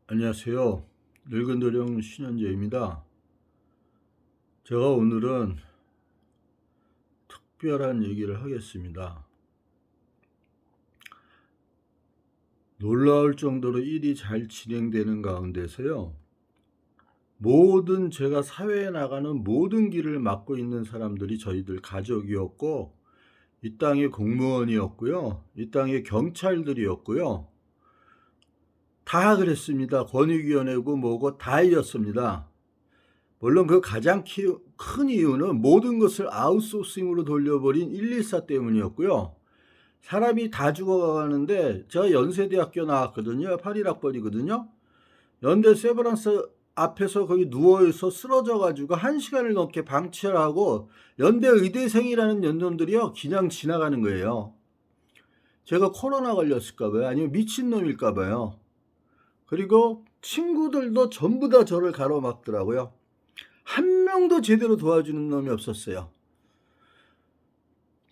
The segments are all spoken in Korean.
안녕하세요. 늙은 도령 신현재입니다. 제가 오늘은 특별한 얘기를 하겠습니다. 놀라울 정도로 일이 잘 진행되는 가운데서요. 제가 사회에 나가는 모든 길을 맡고 있는 사람들이 저희들 가족이었고, 이 땅의 공무원이었고요. 이 땅의 경찰들이었고요. 다 그랬습니다. 권익위원회고 뭐고 다 이었습니다. 물론 그 가장 큰 이유는 모든 것을 아웃소싱으로 돌려버린 114 때문이었고요. 사람이 다 죽어가는데 제가 연세대학교 나왔거든요. 81학번이거든요. 연대 세브란스 앞에서 거기 누워있어 쓰러져가지고 1시간을 넘게 방치를 하고 연대 의대생이라는 연놈들이요. 그냥 지나가는 거예요. 제가 코로나 걸렸을까봐요. 아니면 미친놈일까봐요. 그리고 친구들도 전부 다 저를 가로막더라고요. 한 명도 제대로 도와주는 놈이 없었어요.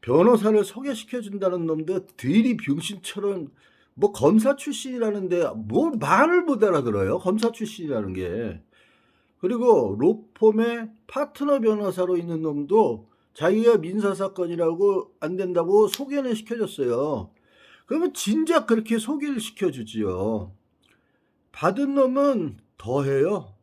변호사를 소개시켜준다는 놈도 들이 병신처럼 뭐 검사 출신이라는데 뭐 말을 못 알아들어요. 검사 출신이라는 게. 그리고 로펌의 파트너 변호사로 있는 놈도 자기가 민사사건이라고 안 된다고 소개는 시켜줬어요. 그러면 진작 그렇게 소개를 시켜주지요. 받은 놈은 더해요.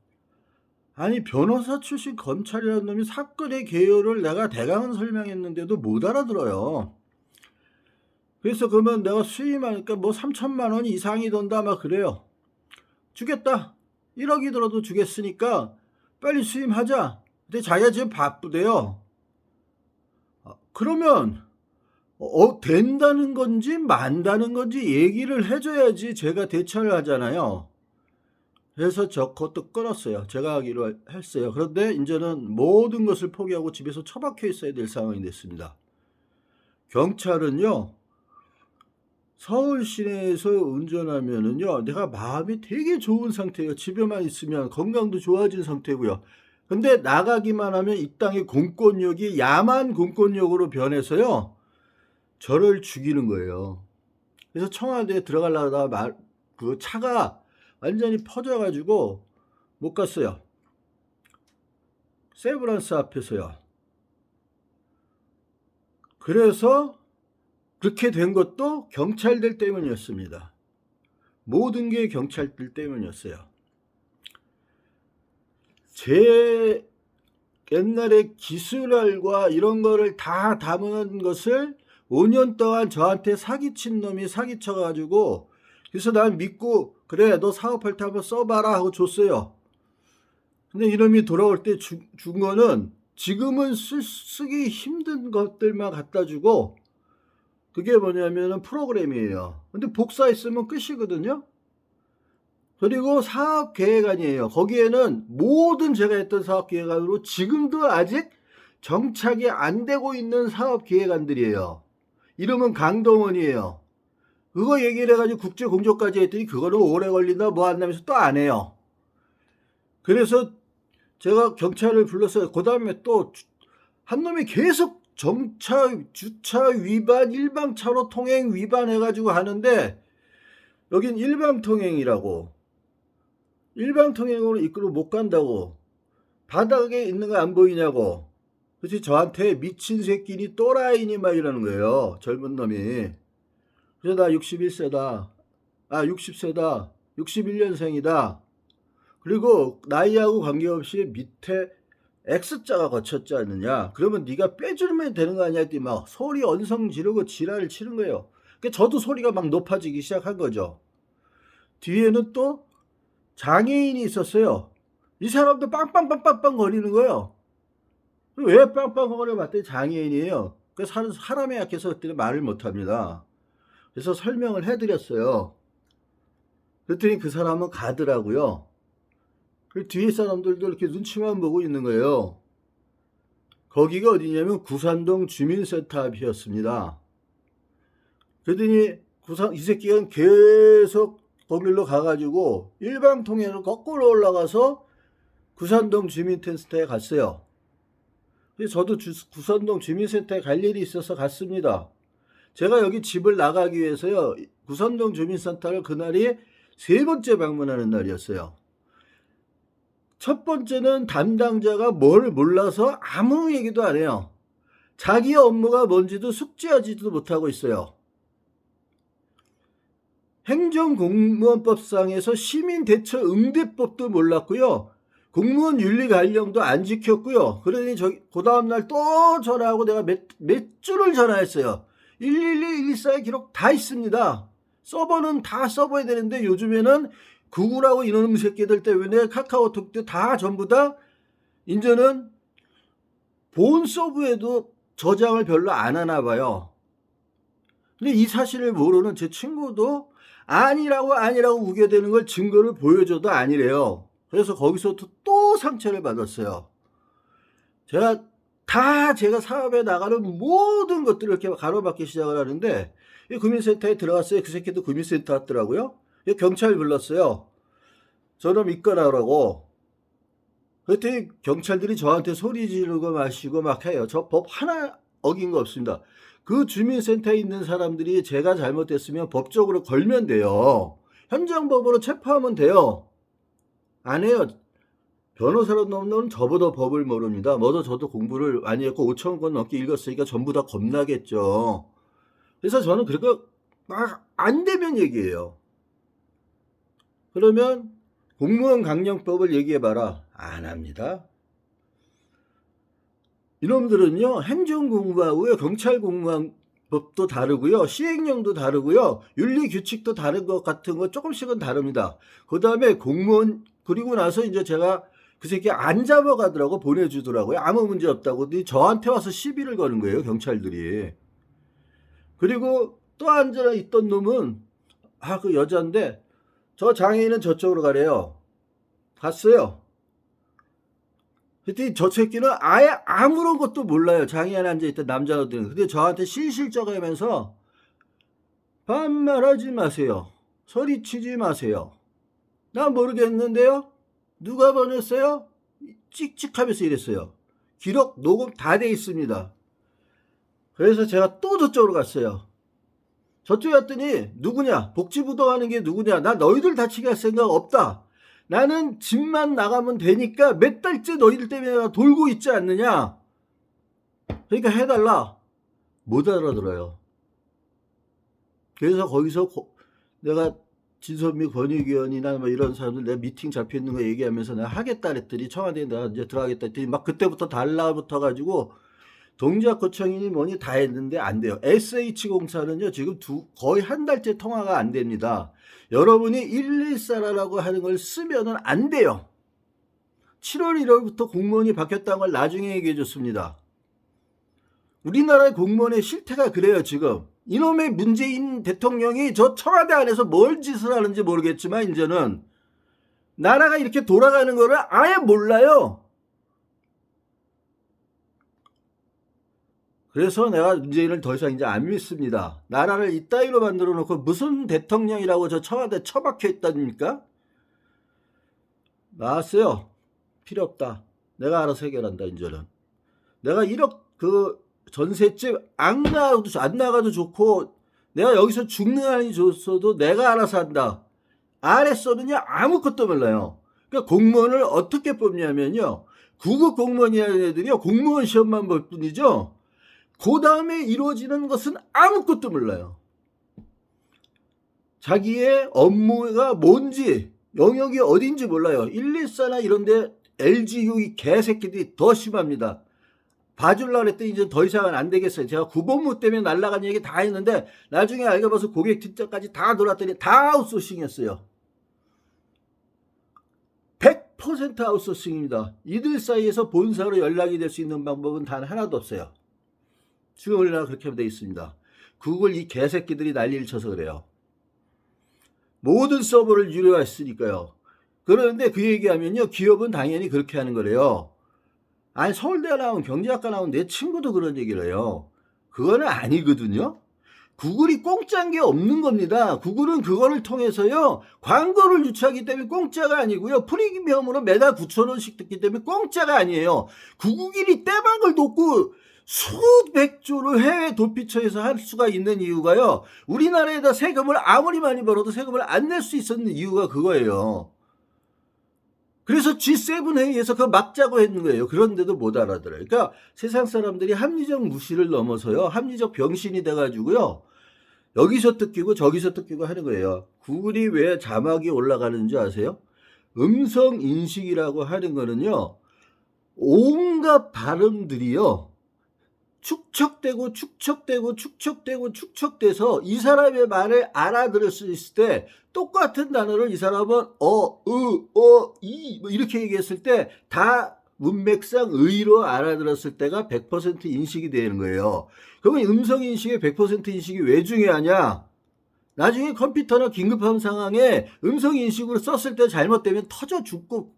아니 변호사 출신 검찰이라는 놈이 사건의 개요를 내가 대강은 설명했는데도 못 알아들어요. 그래서 그러면 내가 수임하니까 뭐 3천만 원 이상이 든다 막 그래요. 주겠다. 1억이 들어도 주겠으니까 빨리 수임하자. 근데 자기가 지금 바쁘대요. 그러면 된다는 건지 만다는 건지 얘기를 해줘야지 제가 대처를 하잖아요. 그래서 그것도 끊었어요. 제가 하기로 했어요. 그런데 이제는 모든 것을 포기하고 집에서 처박혀 있어야 될 상황이 됐습니다. 경찰은요. 서울 시내에서 운전하면은요. 내가 마음이 되게 좋은 상태예요. 집에만 있으면 건강도 좋아진 상태고요. 근데 나가기만 하면 이 땅의 공권력이 야만 공권력으로 변해서요. 저를 죽이는 거예요. 그래서 청와대에 들어가려다가 그 차가 완전히 퍼져가지고 못 갔어요. 세브란스 앞에서요. 그래서 그렇게 된 것도 경찰들 때문이었습니다. 모든 게 경찰들 때문이었어요. 제 옛날에 기술알과 이런 거를 다 담은 것을 5년 동안 저한테 사기친 놈이 사기쳐가지고 그래서 난 믿고 그래 너 사업할 때 한번 써봐라 하고 줬어요. 근데 이놈이 돌아올 때 준 거는 지금은 쓰기 힘든 것들만 갖다 주고 그게 뭐냐면은 프로그램이에요. 근데 복사했으면 끝이거든요. 그리고 사업계획안이에요. 거기에는 모든 제가 했던 사업계획안으로 지금도 아직 정착이 안 되고 있는 사업계획안들이에요. 이름은 강동원이에요. 그거 얘기를 해가지고 국제공조까지 했더니 그거는 오래 걸린다 뭐 한다면서 또 안 해요. 그래서 제가 경찰을 불렀어요. 그 다음에 또 한 놈이 계속 주차 위반, 일방차로 통행 위반해가지고 하는데 여긴 일방통행이라고. 일방통행으로 이끌어 못 간다고. 바닥에 있는 거 안 보이냐고. 그래서 저한테 미친 새끼니 또라이니 막 이러는 거예요. 젊은 놈이. 그래서 나 61세다. 60세다. 61년생이다. 그리고 나이하고 관계없이 밑에 X자가 거쳤지 않느냐. 그러면 네가 빼주면 되는 거 아니야. 했더니 막 소리 언성 지르고 지랄을 치는 거예요. 그러니까 저도 소리가 막 높아지기 시작한 거죠. 뒤에는 또 장애인이 있었어요. 이 사람도 빵빵빵빵빵 거리는 거예요. 왜 빵빵거려 봤더니 장애인이에요. 그 사람에 약해서 그때는 말을 못합니다. 그래서 설명을 해드렸어요. 그랬더니 그 사람은 가더라고요. 그 뒤에 사람들도 이렇게 눈치만 보고 있는 거예요. 거기가 어디냐면 구산동 주민센터 앞이었습니다. 그랬더니 이 새끼가 계속 거길로 가가지고 일방통행으로 거꾸로 올라가서 구산동 주민센터에 갔어요. 그래서 저도 구산동 주민센터에 갈 일이 있어서 갔습니다. 제가 여기 집을 나가기 위해서요. 구산동 주민센터를 그날이 세 번째 방문하는 날이었어요. 첫 번째는 담당자가 뭘 몰라서 아무 얘기도 안 해요. 자기 업무가 뭔지도 숙지하지도 못하고 있어요. 행정공무원법상에서 시민대처응대법도 몰랐고요. 공무원 윤리관령도 안 지켰고요. 그러니 그 다음날 또 전화하고 내가 몇 줄을 전화했어요. 112, 114의 기록 다 있습니다. 서버는 다 써봐야 되는데 요즘에는 구글하고 이놈 새끼들 때문에 카카오톡도 다 전부 다 이제는 본 서버에도 저장을 별로 안 하나 봐요. 근데 이 사실을 모르는 제 친구도 아니라고 우겨대는 걸 증거를 보여줘도 아니래요. 그래서 거기서 또 상처를 받았어요. 제가 사업에 나가는 모든 것들을 이렇게 가로막기 시작을 하는데 이 구민센터에 들어갔어요. 그 새끼도 구민센터 왔더라고요. 경찰 불렀어요. 저를 믿거라고. 그랬더니 경찰들이 저한테 소리 지르고 마시고 막 해요. 저 법 하나 어긴 거 없습니다. 그 주민센터에 있는 사람들이 제가 잘못됐으면 법적으로 걸면 돼요. 현장법으로 체포하면 돼요. 안 해요. 변호사로 넘는 저보다 법을 모릅니다. 저도 공부를 많이 했고 5,000권 넘게 읽었으니까 전부 다 겁나겠죠. 그래서 저는 그거 막 안 되면 얘기해요. 그러면 공무원 강령법을 얘기해봐라. 안 합니다. 이놈들은요, 행정공무하고요, 경찰공무원법도 다르고요, 시행령도 다르고요, 윤리규칙도 다른 것 같은 거 조금씩은 다릅니다. 그 다음에 공무원, 그리고 나서 이제 제가 그 새끼 안 잡아가더라고, 보내주더라고요. 아무 문제 없다고. 저한테 와서 시비를 거는 거예요, 경찰들이. 그리고 또 앉아 있던 놈은, 그 여자인데, 저 장애인은 저쪽으로 가래요. 갔어요. 그랬더니 저 새끼는 아예 아무런 것도 몰라요. 장애인 앉아있던 남자들은. 근데 저한테 실실쩍하면서 반말하지 마세요. 소리치지 마세요. 나 모르겠는데요. 누가 보냈어요? 찍찍하면서 이랬어요. 기록 녹음 다 돼 있습니다. 그래서 제가 또 저쪽으로 갔어요. 저쪽에 갔더니 누구냐? 복지부도 하는 게 누구냐? 나 너희들 다치게 할 생각 없다. 나는 집만 나가면 되니까 몇 달째 너희들 때문에 돌고 있지 않느냐. 그러니까 해달라. 못 알아들어요. 그래서 거기서 내가 진선미 권익위원이나 뭐 이런 사람들 내가 미팅 잡혀있는 거 얘기하면서 내가 하겠다 그랬더니 청와대에 내가 이제 들어가겠다 했더니 막 그때부터 달라붙어가지고 동작구청이니 뭐니 다 했는데 안 돼요. SH공사는요 지금 거의 한 달째 통화가 안 됩니다. 여러분이 114라고 하는 걸 쓰면은 안 돼요. 7월 1월부터 공무원이 바뀌었다는 걸 나중에 얘기해 줬습니다. 우리나라의 공무원의 실태가 그래요. 지금 이놈의 문재인 대통령이 저 청와대 안에서 뭘 짓을 하는지 모르겠지만 이제는 나라가 이렇게 돌아가는 거를 아예 몰라요. 그래서 내가 문재인을 더 이상 이제 안 믿습니다. 나라를 이따위로 만들어 놓고 무슨 대통령이라고 저 청와대 처박혀 있다니까? 나왔어요. 필요 없다. 내가 알아서 해결한다 이제는. 내가 1억 전셋집 안 나가도 좋고 내가 여기서 죽는 한이 줬어도 내가 알아서 한다. 아랫서는요 아무것도 몰라요. 그러니까 공무원을 어떻게 뽑냐면요. 9급 공무원이라는 애들이요 공무원 시험만 볼 뿐이죠. 그 다음에 이루어지는 것은 아무것도 몰라요. 자기의 업무가 뭔지 영역이 어딘지 몰라요. 114나 이런데 LGU 이 개새끼들이 더 심합니다. 봐주려고 했더니 이제 더 이상은 안 되겠어요. 제가 구본무 때문에 날라간 얘기 다 했는데 나중에 알고 봐서 고객 팀장까지 다 돌았더니 다 아웃소싱이었어요. 100% 아웃소싱입니다. 이들 사이에서 본사로 연락이 될 수 있는 방법은 단 하나도 없어요. 지금 우리나라 그렇게 돼 있습니다. 구글 이 개새끼들이 난리를 쳐서 그래요. 모든 서버를 유료화했으니까요. 그런데 그 얘기하면요. 기업은 당연히 그렇게 하는 거래요. 아니 서울대 나온 경제학과 나온 내 친구도 그런 얘기를 해요. 그거는 아니거든요. 구글이 공짜인 게 없는 겁니다. 구글은 그거를 통해서요. 광고를 유치하기 때문에 공짜가 아니고요. 프리미엄으로 매달 9,000원씩 듣기 때문에 공짜가 아니에요. 구글이 떼박을 놓고 수백 조를 해외 도피처에서 할 수가 있는 이유가요. 우리나라에다 세금을 아무리 많이 벌어도 세금을 안 낼 수 있었는 이유가 그거예요. 그래서 G7 회의에서 그거 막자고 했는 거예요. 그런데도 못 알아들어요. 그러니까 세상 사람들이 합리적 무시를 넘어서요. 합리적 병신이 돼가지고요. 여기서 뜯기고 저기서 뜯기고 하는 거예요. 구글이 왜 자막이 올라가는 줄 아세요? 음성 인식이라고 하는 거는요. 온갖 발음들이요. 축적되고 축적되고 축적되고 축적돼서 이 사람의 말을 알아들을 수 있을 때 똑같은 단어를 이 사람은 이 뭐 이렇게 얘기했을 때 다 문맥상 의로 알아들었을 때가 100% 인식이 되는 거예요. 그러면 음성 인식의 100% 인식이 왜 중요하냐? 나중에 컴퓨터나 긴급한 상황에 음성 인식으로 썼을 때 잘못되면 터져 죽고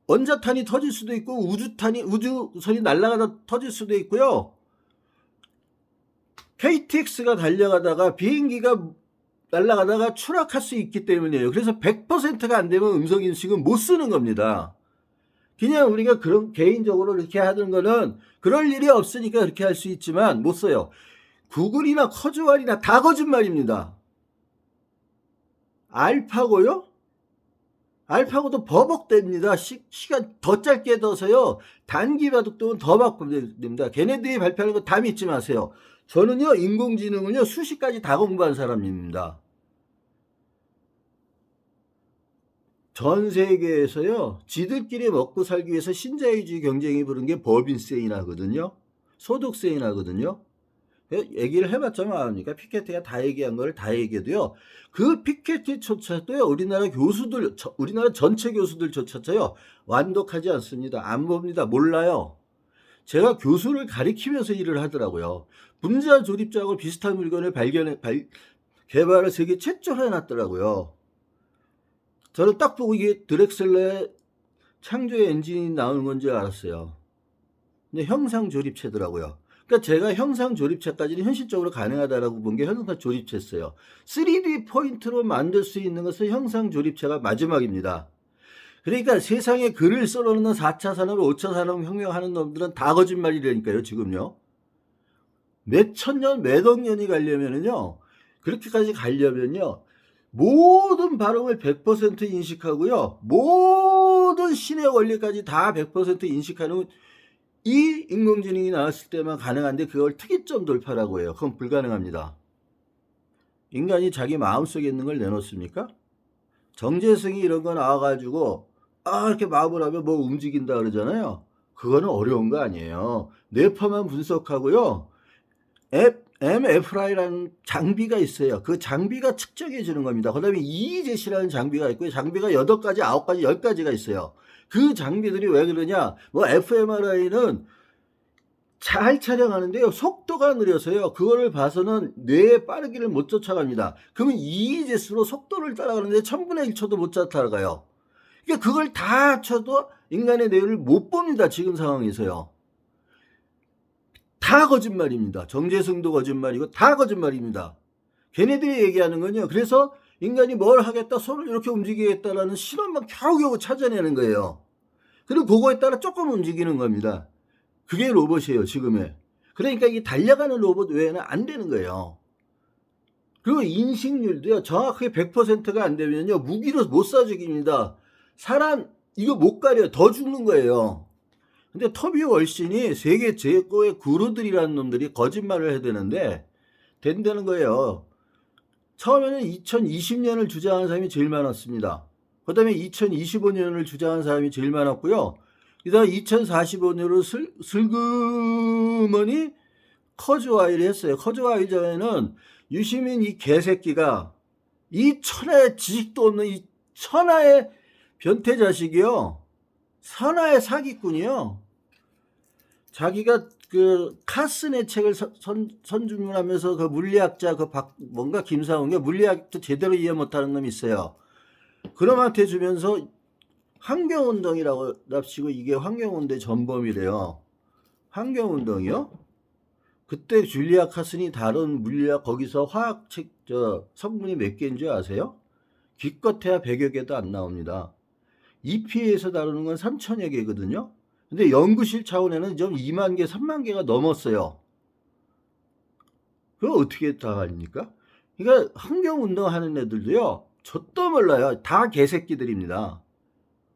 원자탄이 터질 수도 있고 우주선이 날아가다 터질 수도 있고요. KTX가 달려가다가 비행기가 날아가다가 추락할 수 있기 때문이에요. 그래서 100%가 안 되면 음성인식은 못 쓰는 겁니다. 그냥 우리가 그런 개인적으로 이렇게 하는 거는 그럴 일이 없으니까 그렇게 할 수 있지만 못 써요. 구글이나 커즈왈이나 다 거짓말입니다. 알파고요? 알파고도 버벅댑니다. 시간 더 짧게 둬서요. 단기 바둑도는 더 바꿉니다. 걔네들이 발표하는 거 다 믿지 마세요. 저는요, 인공지능은요, 수시까지 다 공부한 사람입니다. 전 세계에서요, 지들끼리 먹고 살기 위해서 신자유주의 경쟁이 부른 게 법인세인 하거든요. 소득세인 하거든요. 얘기를 해봤자 뭐합니까? 피케티가 다 얘기한 거를 다 얘기해도요. 그 피케티조차도요. 우리나라 전체 교수들조차도요. 완독하지 않습니다. 안 봅니다. 몰라요. 제가 교수를 가리키면서 일을 하더라고요. 분자 조립자하고 비슷한 물건을 개발을 세계 최초로 해놨더라고요. 저는 딱 보고 이게 드렉슬러의 창조의 엔진이 나오는 건지 알았어요. 근데 형상 조립체더라고요. 그러니까 제가 형상 조립체까지는 현실적으로 가능하다라고 본 게 형상 조립체였어요. 3D 포인트로 만들 수 있는 것은 형상 조립체가 마지막입니다. 그러니까 세상에 글을 써놓는 4차 산업, 5차 산업 혁명하는 놈들은 다 거짓말이라니까요, 지금요. 몇 천년, 몇 억 년이 가려면은요, 그렇게까지 가려면요, 모든 발음을 100% 인식하고요, 모든 신의 원리까지 다 100% 인식하는 이 인공지능이 나왔을 때만 가능한데 그걸 특이점 돌파라고 해요. 그건 불가능합니다. 인간이 자기 마음속에 있는 걸 내놓습니까? 정재승이 이런 거 나와가지고 이렇게 마음을 하면 뭐 움직인다 그러잖아요. 그거는 어려운 거 아니에요. 뇌파만 분석하고요. MFI라는 장비가 있어요. 그 장비가 측정해 주는 겁니다. 그 다음에 EE젯이라는 장비가 있고요. 장비가 8가지, 9가지, 10가지가 있어요. 그 장비들이 왜 그러냐? 뭐 fMRI는 잘 촬영하는데요. 속도가 느려서요. 그거를 봐서는 뇌의 빠르기를 못 쫓아갑니다. 그러면 EE젯으로 속도를 따라가는데 1000분의 1초도 못 따라가요. 그러니까 그걸 다 합쳐도 인간의 뇌를 못 봅니다. 지금 상황에서요. 다 거짓말입니다. 정재승도 거짓말이고 다 거짓말입니다. 걔네들이 얘기하는 건요. 그래서 인간이 뭘 하겠다, 손을 이렇게 움직이겠다라는 신호만 겨우겨우 찾아내는 거예요. 그리고 그거에 따라 조금 움직이는 겁니다. 그게 로봇이에요, 지금의. 그러니까 이게 달려가는 로봇 외에는 안 되는 거예요. 그리고 인식률도요, 정확하게 100%가 안 되면요, 무기로 못 쏴 죽입니다. 사람, 이거 못 가려요. 더 죽는 거예요. 근데 터비 월신이 세계 최고의 구루들이라는 놈들이 거짓말을 해야 되는데, 된다는 거예요. 처음에는 2020년을 주장한 사람이 제일 많았습니다. 그 다음에 2025년을 주장한 사람이 제일 많았고요. 그다음 2045년으로 슬그머니 커즈와이를 했어요. 커즈와이 전에는 유시민 이 개새끼가 이 천하의 지식도 없는 이 천하의 변태 자식이요. 천하의 사기꾼이요. 자기가 그 카슨의 책을 선주문하면서 그 물리학자 뭔가 김사웅이 물리학도 제대로 이해 못하는 놈이 있어요. 그놈한테 주면서 환경운동이라고 납치고 이게 환경운동의 전범이래요. 환경운동이요? 그때 줄리아 카슨이 다룬 물리학 거기서 화학책 성분이 몇 개인 줄 아세요? 기껏해야 100여 개도 안 나옵니다. EPA에서 다루는 건 3000여 개거든요. 근데 연구실 차원에는 좀 2만 개, 3만 개가 넘었어요. 그거 어떻게 다 알립니까? 그러니까 환경운동 하는 애들도요, 젖도 몰라요. 다 개새끼들입니다.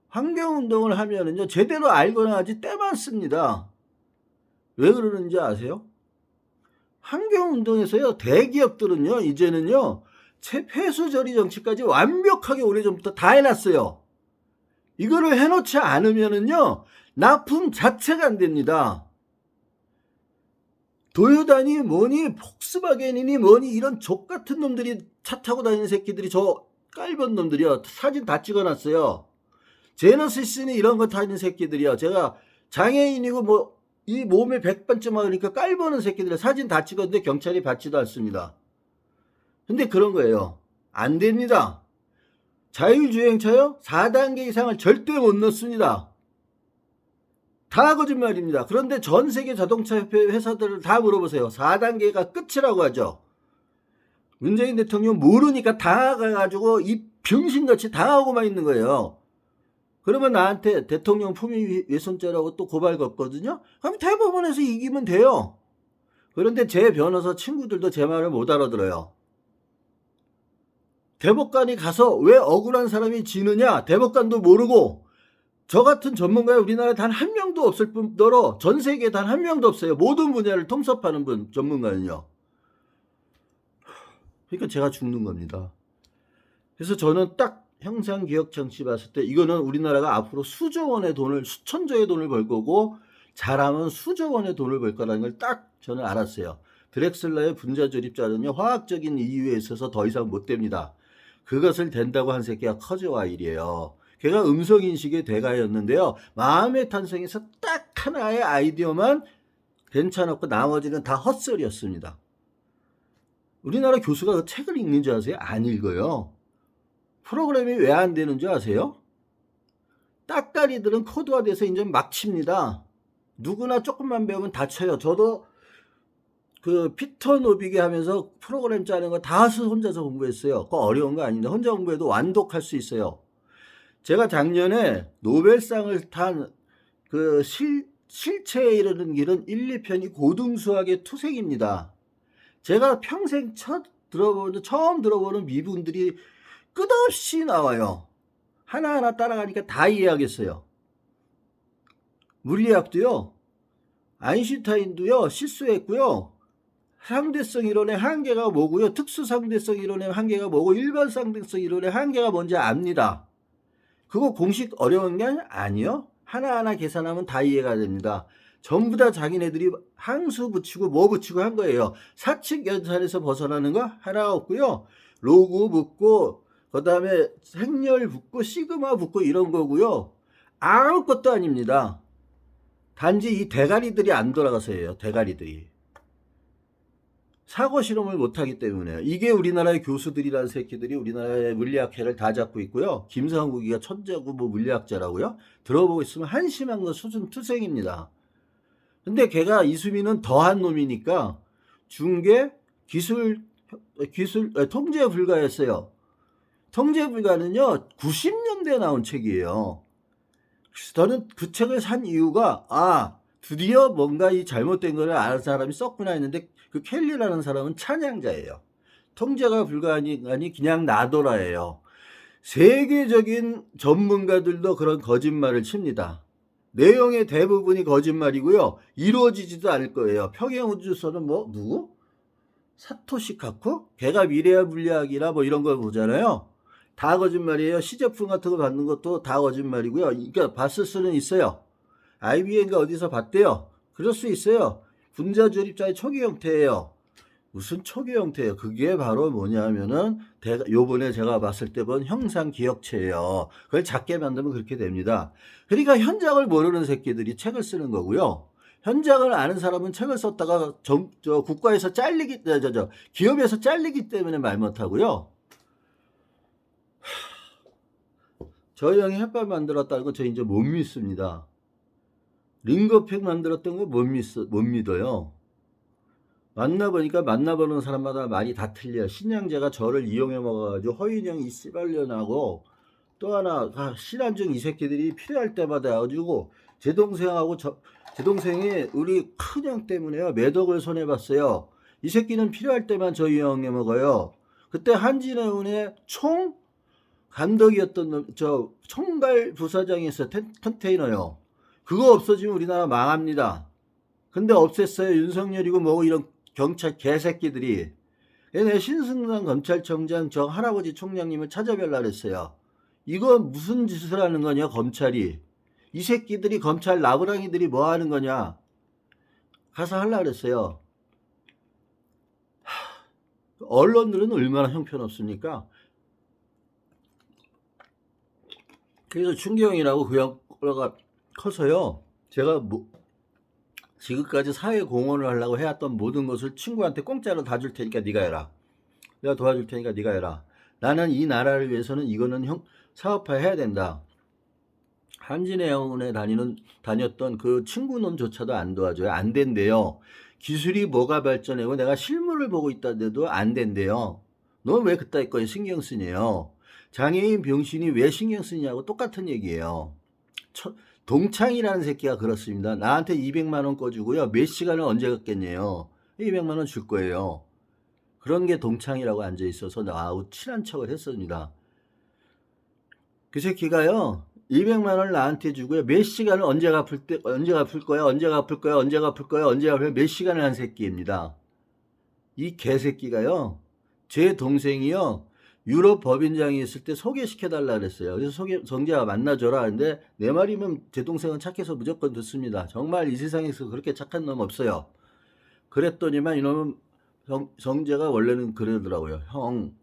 환경운동을 하면은요, 제대로 알거나 하지 때만 씁니다. 왜 그러는지 아세요? 환경운동에서요, 대기업들은요, 이제는요, 폐수저리 정치까지 완벽하게 오래전부터 다 해놨어요. 이거를 해놓지 않으면은요, 납품 자체가 안 됩니다. 도요다니 뭐니 폭스바겐이니 뭐니 이런 족같은 놈들이 차 타고 다니는 새끼들이 저 깔본 놈들이요. 사진 다 찍어놨어요. 제너시스니 이런 거 타는 새끼들이요. 제가 장애인이고 뭐 이 몸에 100번쯤 하니까 깔보는 새끼들 사진 다 찍었는데 경찰이 받지도 않습니다. 근데 그런 거예요. 안 됩니다. 자율주행차요? 4단계 이상을 절대 못 넣습니다. 다 거짓말입니다. 그런데 전 세계 자동차 협회 회사들을 다 물어보세요. 4단계가 끝이라고 하죠. 문재인 대통령 모르니까 당해가지고 이 병신같이 당하고만 있는 거예요. 그러면 나한테 대통령 품위훼손죄라고 또 고발 걷거든요. 그럼 대법원에서 이기면 돼요. 그런데 제 변호사 친구들도 제 말을 못 알아들어요. 대법관이 가서 왜 억울한 사람이 지느냐 대법관도 모르고, 저 같은 전문가에 우리나라에 단 한 명도 없을 뿐더러 전 세계에 단 한 명도 없어요. 모든 분야를 통섭하는 분, 전문가는요. 그러니까 제가 죽는 겁니다. 그래서 저는 딱 형상기억정치 봤을 때 이거는 우리나라가 앞으로 수조 원의 돈을, 수천조의 돈을 벌 거고 잘하면 수조 원의 돈을 벌 거라는 걸 딱 저는 알았어요. 드렉슬러의 분자조립자는요, 화학적인 이유에 있어서 더 이상 못 됩니다. 그것을 된다고 한 새끼가 커즈와일이에요. 걔가 음성인식의 대가였는데요. 마음의 탄생에서 딱 하나의 아이디어만 괜찮았고 나머지는 다 헛소리였습니다. 우리나라 교수가 그 책을 읽는 줄 아세요? 안 읽어요. 프로그램이 왜 안 되는 줄 아세요? 따까리들은 코드화돼서 이제 막 칩니다. 누구나 조금만 배우면 다 쳐요. 저도 그 피터 노비게 하면서 프로그램 짜는 거 다 혼자서 공부했어요. 그거 어려운 거 아닌데 혼자 공부해도 완독할 수 있어요. 제가 작년에 노벨상을 탄 그 실체에 이르는 길은 1, 2편이 고등수학의 투색입니다. 제가 평생 처음 들어보는 미분들이 끝없이 나와요. 하나하나 따라가니까 다 이해하겠어요. 물리학도요, 아인슈타인도요, 실수했고요. 상대성 이론의 한계가 뭐고요, 특수 상대성 이론의 한계가 뭐고 일반 상대성 이론의 한계가 뭔지 압니다. 그거 공식 어려운 게 아니요. 하나하나 계산하면 다 이해가 됩니다. 전부 다 자기네들이 항수 붙이고 뭐 붙이고 한 거예요. 사칙 연산에서 벗어나는 거 하나 없고요. 로그 붙고 그 다음에 행렬 붙고 시그마 붙고 이런 거고요. 아무것도 아닙니다. 단지 이 대가리들이 안 돌아가서예요. 대가리들이. 사고 실험을 못하기 때문에. 이게 우리나라의 교수들이라는 새끼들이 우리나라의 물리학회를 다 잡고 있고요. 김상국이가 천재고 뭐 물리학자라고요. 들어보고 있으면 한심한 거 수준 투생입니다. 근데 걔가 이수민은 더한 놈이니까 중개 기술 통제 불가였어요. 통제 불가는요 90년대에 나온 책이에요. 그래서 저는 그 책을 산 이유가 드디어 뭔가 이 잘못된 거를 아는 사람이 썼구나 했는데, 그 켈리라는 사람은 찬양자예요. 통제가 불가하니 그냥 놔둬라예요. 세계적인 전문가들도 그런 거짓말을 칩니다. 내용의 대부분이 거짓말이고요. 이루어지지도 않을 거예요. 평행우주선은 뭐 누구? 사토시 카코? 걔가 미래의 물리학이라 뭐 이런 걸 보잖아요. 다 거짓말이에요. 시제품 같은 거 받는 것도 다 거짓말이고요. 그러니까 봤을 수는 있어요. IBM가 어디서 봤대요? 그럴 수 있어요. 분자조립자의 초기 형태예요. 무슨 초기 형태예요? 그게 바로 뭐냐면은 요번에 제가 봤을 때 본 형상기억체예요. 그걸 작게 만들면 그렇게 됩니다. 그러니까 현장을 모르는 새끼들이 책을 쓰는 거고요. 현장을 아는 사람은 책을 썼다가 국가에서 잘리기, 기업에서 잘리기 때문에 말 못하고요. 저 형이 햇반 만들었다는 거 저 이제 못 믿습니다. 링거팩 만들었던 거 못 믿어요. 만나보는 사람마다 말이 다 틀려요. 신양제가 저를 이용해 먹어가지고 허인영이 씨발려나고 또 하나 신한중 이 새끼들이 필요할 때마다 와가지고 제 동생하고 제 동생이 우리 큰형 때문에요 매덕을 손해봤어요. 이 새끼는 필요할 때만 저희 형에 먹어요. 그때 한진해운의 총 감독이었던 저 총괄 부사장이 있어요. 컨테이너요. 그거 없어지면 우리나라 망합니다. 근데 없앴어요. 윤석열이고 뭐고 이런 경찰 개새끼들이. 얘네 신승남 검찰청장 저 할아버지 총장님을 찾아뵈려고 그랬어요. 이거 무슨 짓을 하는 거냐 검찰이. 이 새끼들이 검찰 나부랑이들이 뭐 하는 거냐. 가서 하려고 그랬어요. 언론들은 얼마나 형편없습니까? 그래서 충경이라고 그 형가 커서요. 제가 뭐 지금까지 사회 공헌을 하려고 해왔던 모든 것을 친구한테 공짜로 다 줄 테니까 네가 해라. 내가 도와줄 테니까 네가 해라. 나는 이 나라를 위해서는 이거는 사업화 해야 된다. 한진해운에 다녔던 그 친구놈조차도 안 도와줘요. 안 된대요. 기술이 뭐가 발전하고 내가 실물을 보고 있다는데도 안 된대요. 넌 왜 그따위 거에 신경 쓰냐요. 장애인 병신이 왜 신경 쓰냐고 똑같은 얘기예요. 동창이라는 새끼가 그렇습니다. 나한테 200만 원 꺼주고요. 몇 시간을 언제 갔겠냐요. 200만 원 줄 거예요. 그런 게 동창이라고 앉아 있어서 나하고 친한 척을 했습니다. 그 새끼가요. 200만 원을 나한테 주고요. 몇 시간을 언제 갚을 거야 몇 시간을 한 새끼입니다. 이 개새끼가요. 제 동생이요. 유럽 법인장이 있을 때 소개시켜달라 그랬어요. 그래서 정재가 만나줘라 하는데 내 말이면 제 동생은 착해서 무조건 듣습니다. 정말 이 세상에서 그렇게 착한 놈 없어요. 그랬더니만 이놈은 정재가 원래는 그러더라고요. 형,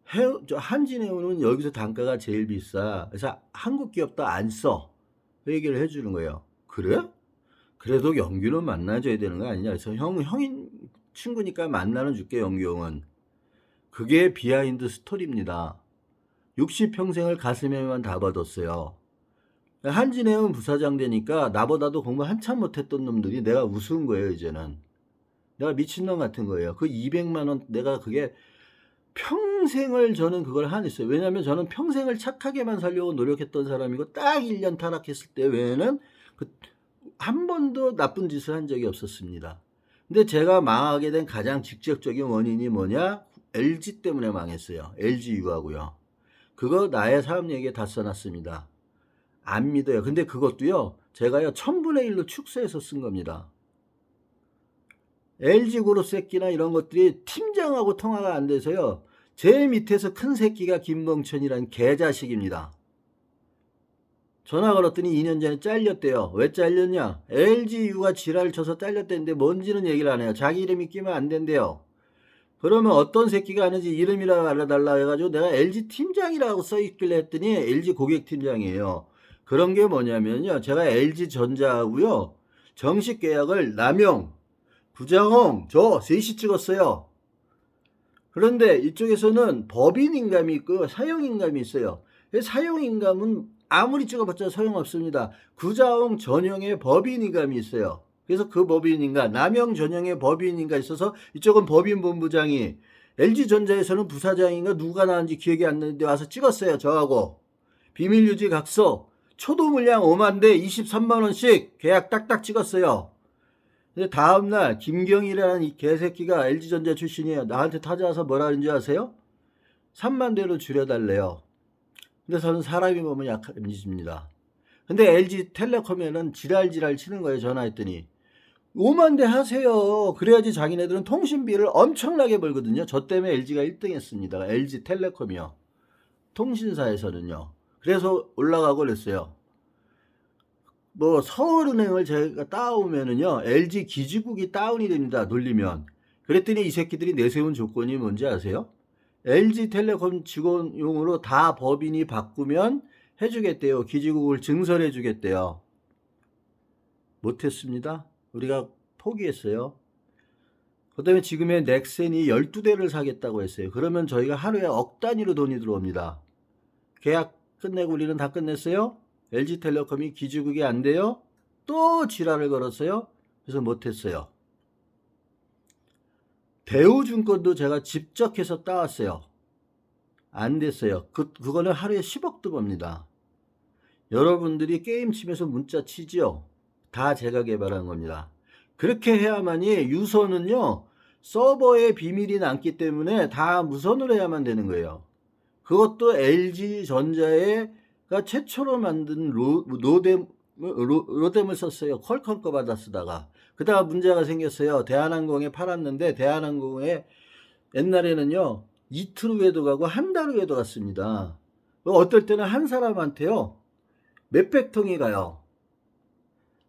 한진해운은 여기서 단가가 제일 비싸. 그래서 한국 기업도 안 써. 그 얘기를 해주는 거예요. 그래? 그래도 영규는 만나줘야 되는 거 아니냐. 그래서 형인 친구니까 만나는 줄게 영규 형은. 그게 비하인드 스토리입니다. 60평생을 가슴에만 담아뒀어요. 한진해운 부사장 되니까 나보다도 공부 한참 못했던 놈들이 내가 우스운 거예요. 이제는. 내가 미친놈 같은 거예요. 그 200만 원 내가 그게 평생을 저는 그걸 하냈어요. 왜냐하면 저는 평생을 착하게만 살려고 노력했던 사람이고 딱 1년 타락했을 때 외에는 한 번도 나쁜 짓을 한 적이 없었습니다. 근데 제가 망하게 된 가장 직접적인 원인이 뭐냐? LG 때문에 망했어요. LG 유하고요. 그거 나의 사업 얘기에 다 써놨습니다. 안 믿어요. 근데 그것도요. 제가요 1000분의 1로 축소해서 쓴 겁니다. LG그룹 새끼나 이런 것들이 팀장하고 통화가 안 돼서요. 제 밑에서 큰 새끼가 김봉천이란 개자식입니다. 전화 걸었더니 2년 전에 잘렸대요. 왜 잘렸냐? LG유가 지랄을 쳐서 잘렸대는데 뭔지는 얘기를 안 해요. 자기 이름이 끼면 안 된대요. 그러면 어떤 새끼가 하는지 이름이라고 알려달라 해가지고 내가 LG 팀장이라고 써있길래 했더니 LG 고객팀장이에요. 그런 게 뭐냐면요. 제가 LG전자하고요. 정식 계약을 남영, 구장홍, 저 셋이 찍었어요. 그런데 이쪽에서는 법인인감이 있고 사용인감이 있어요. 사용인감은 아무리 찍어봤자 소용없습니다. 구자홍 전형의 법인인감이 있어요. 그래서 그 법인인가 남영 전형의 법인인가 있어서 이쪽은 법인본부장이 LG전자에서는 부사장인가 누가 나왔는지 기억이 안 나는데 와서 찍었어요. 저하고 비밀유지 각서 초도 물량 5만 대 23만 원씩 계약 딱딱 찍었어요. 근데 다음날 김경이라는 이 개새끼가 LG전자 출신이에요. 나한테 찾아와서 뭐라 하는지 아세요? 3만 대로 줄여달래요. 근데 저는 사람이 보면 약한 짓입니다. 근데 LG텔레콤에는 지랄 치는 거예요. 전화했더니 5만 대 하세요. 그래야지 자기네들은 통신비를 엄청나게 벌거든요. 저 때문에 LG가 1등 했습니다. LG텔레콤이요. 통신사에서는요. 그래서 올라가고 그랬어요. 뭐 서울은행을 제가 따오면은요. LG 기지국이 다운이 됩니다. 놀리면. 그랬더니 이 새끼들이 내세운 조건이 뭔지 아세요? LG텔레콤 직원용으로 다 법인이 바꾸면 해주겠대요. 기지국을 증설해 주겠대요. 못했습니다. 우리가 포기했어요. 그 다음에 지금의 넥센이 12대를 사겠다고 했어요. 그러면 저희가 하루에 억 단위로 돈이 들어옵니다. 계약 끝내고 우리는 다 끝냈어요. LG텔레콤이 기지국이 안 돼요. 또 지랄을 걸었어요. 그래서 못했어요. 대우증권도 제가 직접 해서 따왔어요. 안 됐어요. 그거는 하루에 10억도 법니다. 여러분들이 게임 치면서 문자 치지요? 다 제가 개발한 겁니다. 그렇게 해야만이 유선은요, 서버에 비밀이 남기 때문에 다 무선으로 해야만 되는 거예요. 그것도 LG전자가 최초로 만든 로뎀을 썼어요. 퀄컴 거 받아 쓰다가. 그다가 문제가 생겼어요. 대한항공에 팔았는데 대한항공에 옛날에는요, 이틀 후에도 가고 한 달 후에도 갔습니다. 어떨 때는 한 사람한테요, 몇백 통이 가요.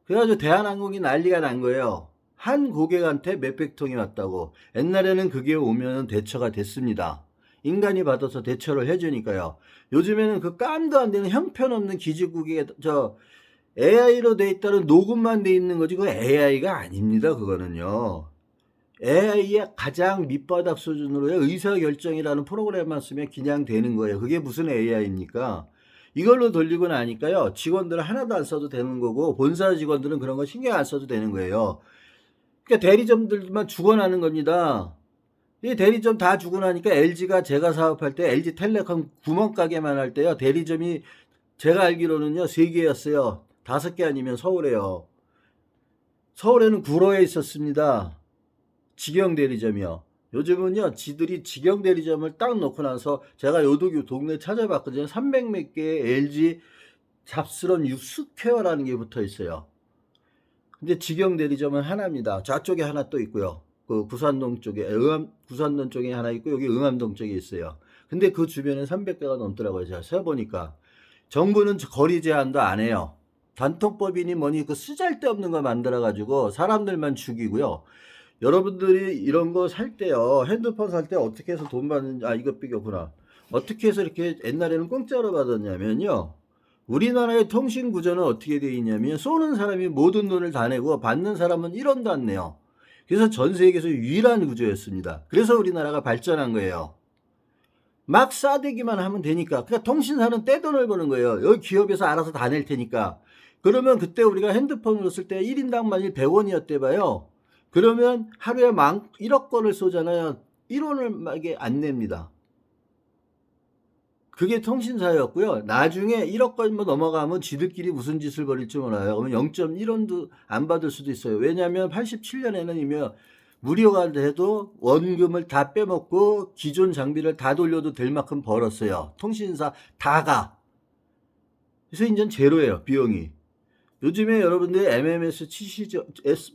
그래가지고 대한항공이 난리가 난 거예요. 한 고객한테 몇백 통이 왔다고. 옛날에는 그게 오면 대처가 됐습니다. 인간이 받아서 대처를 해주니까요. 요즘에는 그 깜도 안 되는 형편없는 기지국에 AI로 돼 있다는 녹음만 돼 있는 거지 그 AI가 아닙니다. 그거는요. AI의 가장 밑바닥 수준으로의 의사결정이라는 프로그램만 쓰면 그냥 되는 거예요. 그게 무슨 AI입니까? 이걸로 돌리고 나니까요, 직원들은 하나도 안 써도 되는 거고 본사 직원들은 그런 거 신경 안 써도 되는 거예요. 그러니까 대리점들만 죽어나는 겁니다. 이 대리점 다 죽어나니까 LG가 제가 사업할 때 LG텔레콤 구멍가게만 할 때요, 대리점이 제가 알기로는요 3개였어요. 5개 아니면 서울에요. 서울에는 구로에 있었습니다. 직영 대리점이요. 요즘은요, 지들이 직영 대리점을 딱 놓고 나서 제가 요도 동네 찾아봤거든요. 300몇 개의 LG 잡스런 스퀘어라는 게 붙어 있어요. 근데 직영 대리점은 하나입니다. 저쪽에 하나 또 있고요. 그 구산동 쪽에, 구산동 쪽에 하나 있고, 여기 응암동 쪽에 있어요. 근데 그 주변에 300개가 넘더라고요. 제가 세보니까. 정부는 거리 제한도 안 해요. 단통법이니 뭐니 그 쓰잘데없는 거 만들어가지고 사람들만 죽이고요. 여러분들이 이런 거 살 때요, 핸드폰 살 때 어떻게 해서 돈 받는지, 이거 삐겼구나. 어떻게 해서 이렇게 옛날에는 공짜로 받았냐면요, 우리나라의 통신 구조는 어떻게 되어 있냐면 쏘는 사람이 모든 돈을 다 내고 받는 사람은 1원도 안 내요. 그래서 전 세계에서 유일한 구조였습니다. 그래서 우리나라가 발전한 거예요. 막 싸대기만 하면 되니까. 그러니까 통신사는 떼돈을 버는 거예요. 여기 기업에서 알아서 다 낼 테니까. 그러면 그때 우리가 핸드폰으로 쓸 때 1인당 만일 100원이었대 봐요. 그러면 하루에 1억 건을 쏘잖아요. 1원을 안 냅니다. 그게 통신사였고요. 나중에 1억 건만 넘어가면 지들끼리 무슨 짓을 벌일지 몰라요. 그러면 0.1원도 안 받을 수도 있어요. 왜냐하면 87년에는 이미 무료가 돼도 원금을 다 빼먹고 기존 장비를 다 돌려도 될 만큼 벌었어요. 통신사 다가. 그래서 이제 제로예요, 비용이. 요즘에 여러분들이 MMS 치시죠,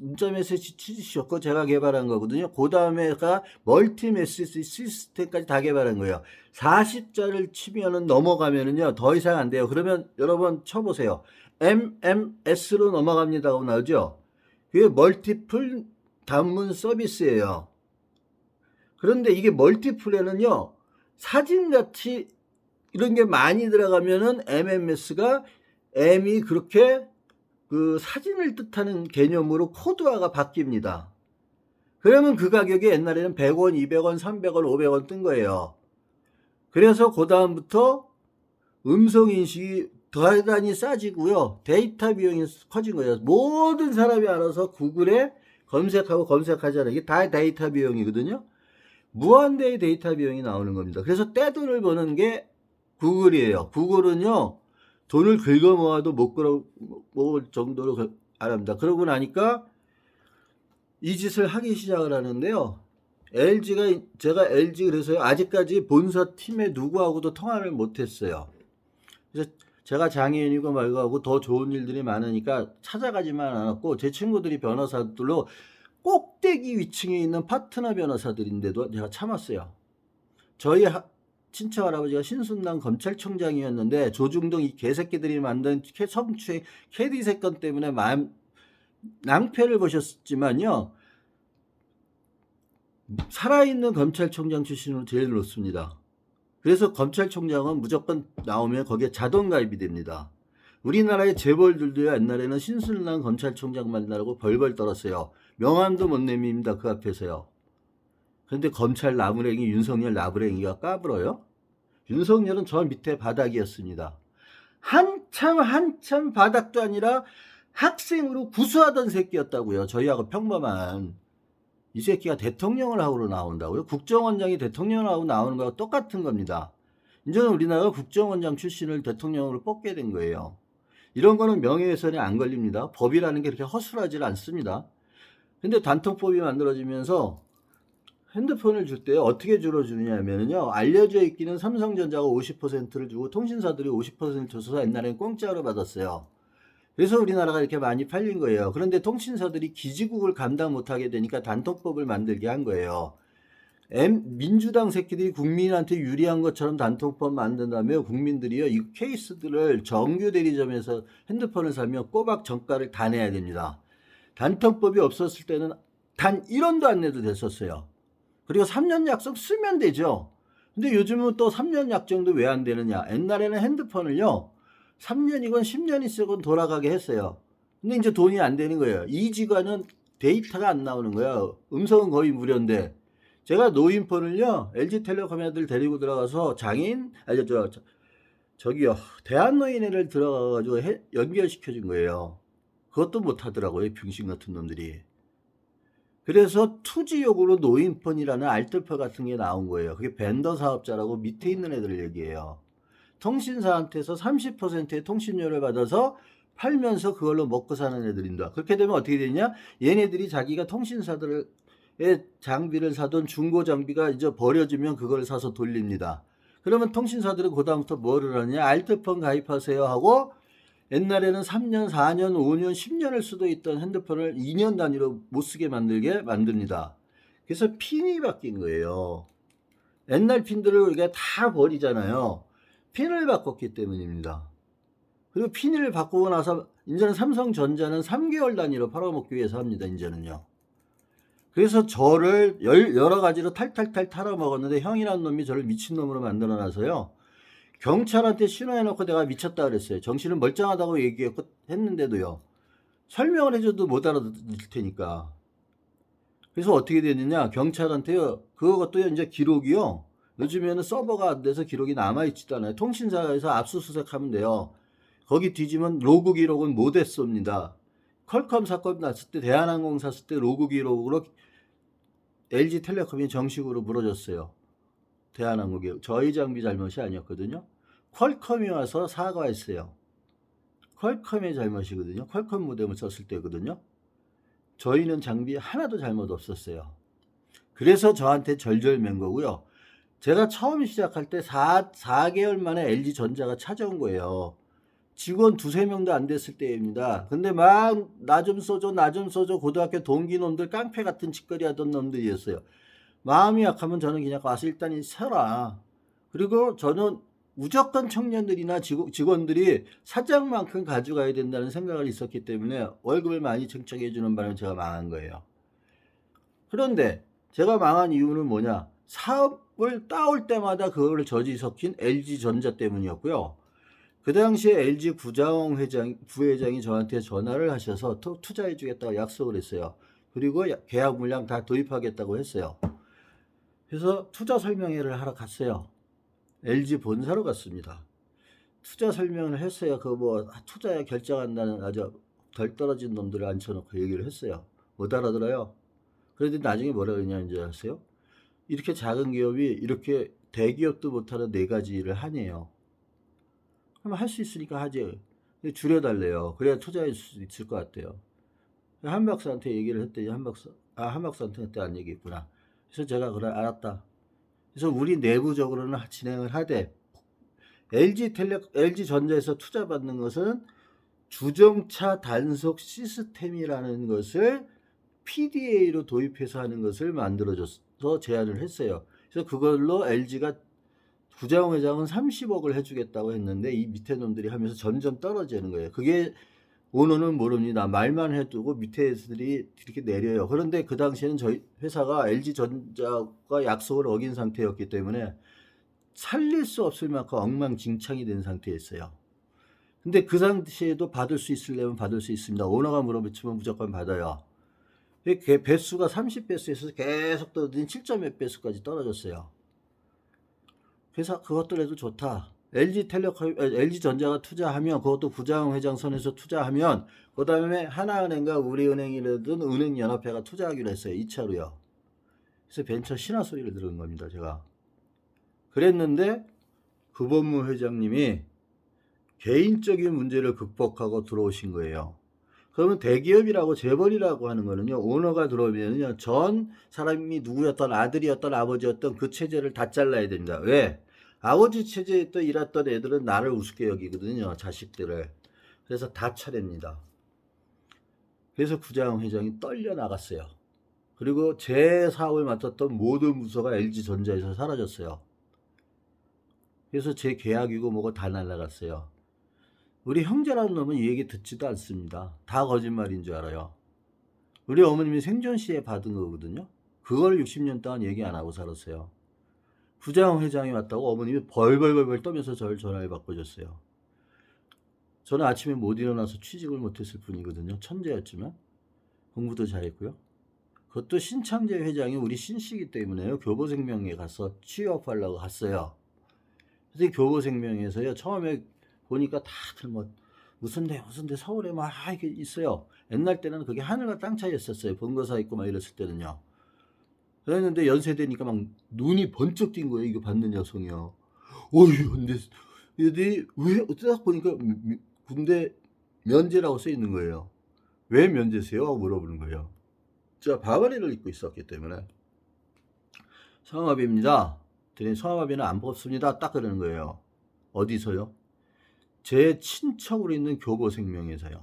문자 메시지 치시셨고 제가 개발한 거거든요. 그 다음에가 멀티 메시지 시스템까지 다 개발한 거예요. 40자를 치면은 넘어가면은요 더 이상 안 돼요. 그러면 여러분 쳐보세요. MMS로 넘어갑니다 하고 나오죠. 그게 멀티플 단문 서비스예요. 그런데 이게 멀티플에는요, 사진같이 이런 게 많이 들어가면은 MMS가 M이 그렇게 그 사진을 뜻하는 개념으로 코드화가 바뀝니다. 그러면 그 가격이 옛날에는 100원, 200원, 300원, 500원 뜬 거예요. 그래서 그 다음부터 음성인식이 대단히 싸지고요. 데이터 비용이 커진 거예요. 모든 사람이 알아서 구글에 검색하고 검색하잖아요. 이게 다 데이터 비용이거든요. 무한대의 데이터 비용이 나오는 겁니다. 그래서 떼돈을 버는 게 구글이에요. 구글은요, 돈을 긁어 모아도 못 먹을 정도로 안 합니다. 그러고 나니까 이 짓을 하기 시작을 하는데요. 제가 LG 그래서요, 아직까지 본사 팀의 누구하고도 통화를 못 했어요. 그래서 제가 장애인이고 말고 하고 더 좋은 일들이 많으니까 찾아가지만 않았고, 제 친구들이 변호사들로 꼭대기 위층에 있는 파트너 변호사들인데도 제가 참았어요. 저희 친척 할아버지가 신순남 검찰총장이었는데 조중동 이 개새끼들이 만든 성추행 캐디 사건 때문에 낭패를 보셨지만요, 살아있는 검찰총장 출신으로 제일 높습니다. 그래서 검찰총장은 무조건 나오면 거기에 자동 가입이 됩니다. 우리나라의 재벌들도요, 옛날에는 신순남 검찰총장 만나라고 벌벌 떨었어요. 명함도 못 내밉니다, 그 앞에서요. 그런데 검찰 나무랭이, 윤석열 나무랭이가 까불어요? 윤석열은 저 밑에 바닥이었습니다. 한참 바닥도 아니라 학생으로 구수하던 새끼였다고요. 저희하고 평범한. 이 새끼가 대통령을 하고 나온다고요? 국정원장이 대통령을 하고 나오는 거와 똑같은 겁니다. 이제는 우리나라가 국정원장 출신을 대통령으로 뽑게 된 거예요. 이런 거는 명예훼손에 안 걸립니다. 법이라는 게 그렇게 허술하지 않습니다. 근데 단통법이 만들어지면서 핸드폰을 줄 때 어떻게 줄여주느냐면요. 알려져 있기는 삼성전자가 50%를 주고 통신사들이 50%를 줘서 옛날엔 공짜로 받았어요. 그래서 우리나라가 이렇게 많이 팔린 거예요. 그런데 통신사들이 기지국을 감당 못하게 되니까 단통법을 만들게 한 거예요. 민주당 새끼들이 국민한테 유리한 것처럼 단통법 만든다며 국민들이요, 이 케이스들을 정규 대리점에서 핸드폰을 사면 꼬박 정가를 다 내야 됩니다. 단통법이 없었을 때는 단 1원도 안 내도 됐었어요. 그리고 3년 약속 쓰면 되죠. 근데 요즘은 또 3년 약정도 왜 안 되느냐. 옛날에는 핸드폰을요, 3년이건 10년이 쓰건 돌아가게 했어요. 근데 이제 돈이 안 되는 거예요. 2기간은 데이터가 안 나오는 거예요. 음성은 거의 무료인데. 제가 노인폰을요, LG텔레콤 애들 데리고 들어가서 저기요, 대한노인회를 들어가가지고 연결시켜준 거예요. 그것도 못 하더라고요, 병신 같은 놈들이. 그래서 투지용으로 노인폰이라는 알뜰폰 같은 게 나온 거예요. 그게 벤더 사업자라고 밑에 있는 애들 얘기예요. 통신사한테서 30%의 통신료를 받아서 팔면서 그걸로 먹고 사는 애들입니다. 그렇게 되면 어떻게 되냐? 얘네들이 자기가 통신사들의 장비를 사던 중고 장비가 이제 버려지면 그걸 사서 돌립니다. 그러면 통신사들은 그다음부터 뭐를 하냐? 알뜰폰 가입하세요 하고, 옛날에는 3년, 4년, 5년, 10년을 수도 있던 핸드폰을 2년 단위로 못 쓰게 만들게 만듭니다. 그래서 핀이 바뀐 거예요. 옛날 핀들을 우리가 다 버리잖아요. 핀을 바꿨기 때문입니다. 그리고 핀을 바꾸고 나서 이제는 삼성전자는 3개월 단위로 팔아먹기 위해서 합니다. 이제는요. 그래서 저를 여러 가지로 탈탈탈 탈아먹었는데 형이라는 놈이 저를 미친놈으로 만들어놔서요. 경찰한테 신고해놓고 내가 미쳤다 그랬어요. 정신은 멀쩡하다고 했는데도요. 설명을 해줘도 못 알아들 테니까. 그래서 어떻게 됐느냐. 경찰한테요. 그것도 이제 기록이요. 요즘에는 서버가 안 돼서 기록이 남아있지도 않아요. 통신사에서 압수수색하면 돼요. 거기 뒤지면 로그 기록은 못 했습니다. 퀄컴 사건 났을 때, 대한항공 샀을 때 로그 기록으로 LG텔레콤이 정식으로 물어줬어요. 대한항공이. 저희 장비 잘못이 아니었거든요. 퀄컴이 와서 사과했어요. 퀄컴의 잘못이거든요. 퀄컴 모뎀을 썼을 때거든요. 저희는 장비 하나도 잘못 없었어요. 그래서 저한테 절절맨 거고요. 제가 처음 시작할 때 4개월 만에 LG전자가 찾아온 거예요. 직원 2~3명도 안 됐을 때입니다. 근데 막 나 좀 써줘 고등학교 동기놈들 깡패 같은 짓거리 하던 놈들이었어요. 마음이 약하면 저는 그냥 와서 일단 서라. 그리고 저는 무조건 청년들이나 직원들이 사장만큼 가져가야 된다는 생각을 있었기 때문에 월급을 많이 책정해 주는 바람에 제가 망한 거예요. 그런데 제가 망한 이유는 뭐냐? 사업을 따올 때마다 그거를 저지 섞인 LG전자 때문이었고요. 그 당시에 LG 부회장이 저한테 전화를 하셔서 투자해 주겠다고 약속을 했어요. 그리고 계약 물량 다 도입하겠다고 했어요. 그래서 투자 설명회를 하러 갔어요. LG 본사로 갔습니다. 투자 설명을 했어요. 투자에 결정한다는 아주 덜 떨어진 놈들을 앉혀놓고 얘기를 했어요. 못 알아들어요. 그런데 나중에 뭐라 그러냐는지 아세요? 이렇게 작은 기업이 이렇게 대기업도 못하는 4가지 일을 하네요. 그럼 할 수 있으니까 하지. 줄여달래요. 그래야 투자할 수 있을 것 같아요. 한 박사한테 얘기를 했더니 한 박사한테 그때 안 얘기했구나. 그래서 제가 그래 알았다. 그래서 우리 내부적으로는 진행을 하되, LG전자에서 투자받는 것은 주정차 단속 시스템이라는 것을 PDA로 도입해서 하는 것을 만들어줘서 제안을 했어요. 그래서 그걸로 LG가 구자용 회장은 30억을 해주겠다고 했는데 이 밑에 놈들이 하면서 점점 떨어지는 거예요. 그게 오너는 모릅니다. 말만 해두고 밑에 애들이 이렇게 내려요. 그런데 그 당시에는 저희 회사가 LG전자가 약속을 어긴 상태였기 때문에 살릴 수 없을 만큼 엉망진창이 된 상태였어요. 근데 그 당시에도 받을 수 있으려면 받을 수 있습니다. 오너가 물어붙이면 무조건 받아요. 배수가 30배수에서 계속 떨어진 7몇 배수까지 떨어졌어요. 그래서 그것들 해도 좋다. LG전자가 투자하면, 그것도 구자용 회장 선에서 투자하면, 그 다음에 하나은행과 우리은행이라든 은행연합회가 투자하기로 했어요. 2차로요. 그래서 벤처 신화 소리를 들은 겁니다. 제가. 그랬는데 구본무 회장님이 개인적인 문제를 극복하고 들어오신 거예요. 그러면 대기업이라고 재벌이라고 하는 거는요, 오너가 들어오면요, 전 사람이 누구였던 아들이었던 아버지였던 그 체제를 다 잘라야 됩니다. 왜? 아버지 체제에 또 일했던 애들은 나를 우습게 여기거든요, 자식들을. 그래서 다 차례입니다. 그래서 구자영 회장이 떨려 나갔어요. 그리고 제 사업을 맡았던 모든 부서가 LG전자에서 사라졌어요. 그래서 제 계약이고 뭐고 다 날라갔어요. 우리 형제라는 놈은 이 얘기 듣지도 않습니다. 다 거짓말인 줄 알아요. 우리 어머님이 생존시에 받은 거거든요. 그걸 60년 동안 얘기 안 하고 살았어요. 구자영 회장이 왔다고 어머님이 벌벌벌벌 떠면서 저를 전화를 바꿔줬어요. 저는 아침에 못 일어나서 취직을 못했을 뿐이거든요. 천재였지만 공부도 잘했고요. 그것도 신창재 회장이 우리 신씨기 때문에요. 교보생명에 가서 취업하려고 갔어요. 그래서 교보생명에서요, 처음에 보니까 다들 뭐 무슨 데 서울에 막 이렇게 있어요. 옛날 때는 그게 하늘과 땅 차이였었어요. 본거사 있고 막 이랬을 때는요. 그랬는데 연세 되니까 막 눈이 번쩍 띈 거예요. 이거 받는 여성이요. 어휴, 근데 얘들이 왜 딱 보니까 군대 면제라고 써 있는 거예요. 왜 면제세요? 물어보는 거예요. 제가 바바리를 입고 있었기 때문에. 성화비입니다. 성화비는 안 뽑습니다. 딱 그러는 거예요. 어디서요? 제 친척으로 있는 교보생명에서요.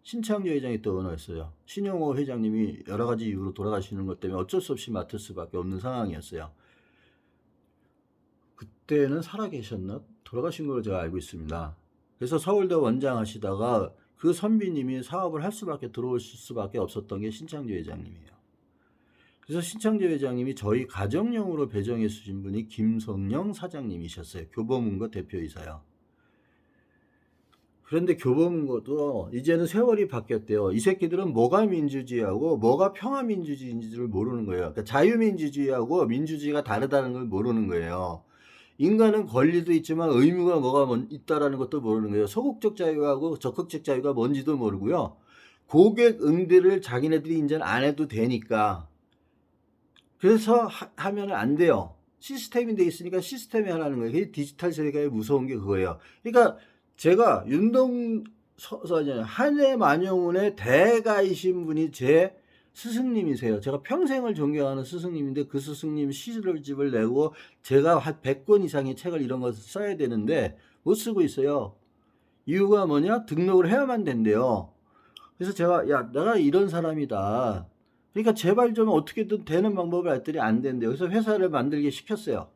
신창재 회장이 또 언어였어요. 신용호 회장님이 여러 가지 이유로 돌아가시는 것 때문에 어쩔 수 없이 맡을 수밖에 없는 상황이었어요. 그때는 살아계셨나? 돌아가신 걸로 제가 알고 있습니다. 그래서 서울대 원장 하시다가 그 선비님이 사업을 할 수밖에 들어오실 수밖에 없었던 게 신창재 회장님이에요. 그래서 신창재 회장님이 저희 가정용으로 배정해 주신 분이 김성령 사장님이셨어요. 교보문고 대표이사요. 그런데 교보문고도 이제는 세월이 바뀌었대요. 이 새끼들은 뭐가 민주주의하고 뭐가 평화민주주의인지를 모르는 거예요. 그러니까 자유민주주의하고 민주주의가 다르다는 걸 모르는 거예요. 인간은 권리도 있지만 의무가 뭐가 있다라는 것도 모르는 거예요. 소극적 자유하고 적극적 자유가 뭔지도 모르고요. 고객 응대를 자기네들이 이제 안 해도 되니까. 그래서 하면 안 돼요. 시스템이 돼 있으니까 시스템이 하라는 거예요. 그게 디지털 세계의 무서운 게 그거예요. 그러니까 제가 한해 만용운의 대가이신 분이 제 스승님이세요. 제가 평생을 존경하는 스승님인데 그 스승님 시집을 내고 제가 한 100권 이상의 책을 이런 것을 써야 되는데 못 쓰고 있어요. 이유가 뭐냐? 등록을 해야만 된대요. 그래서 제가 야, 내가 이런 사람이다. 그러니까 제발 좀 어떻게든 되는 방법을 알더니 안 된대요. 그래서 회사를 만들게 시켰어요.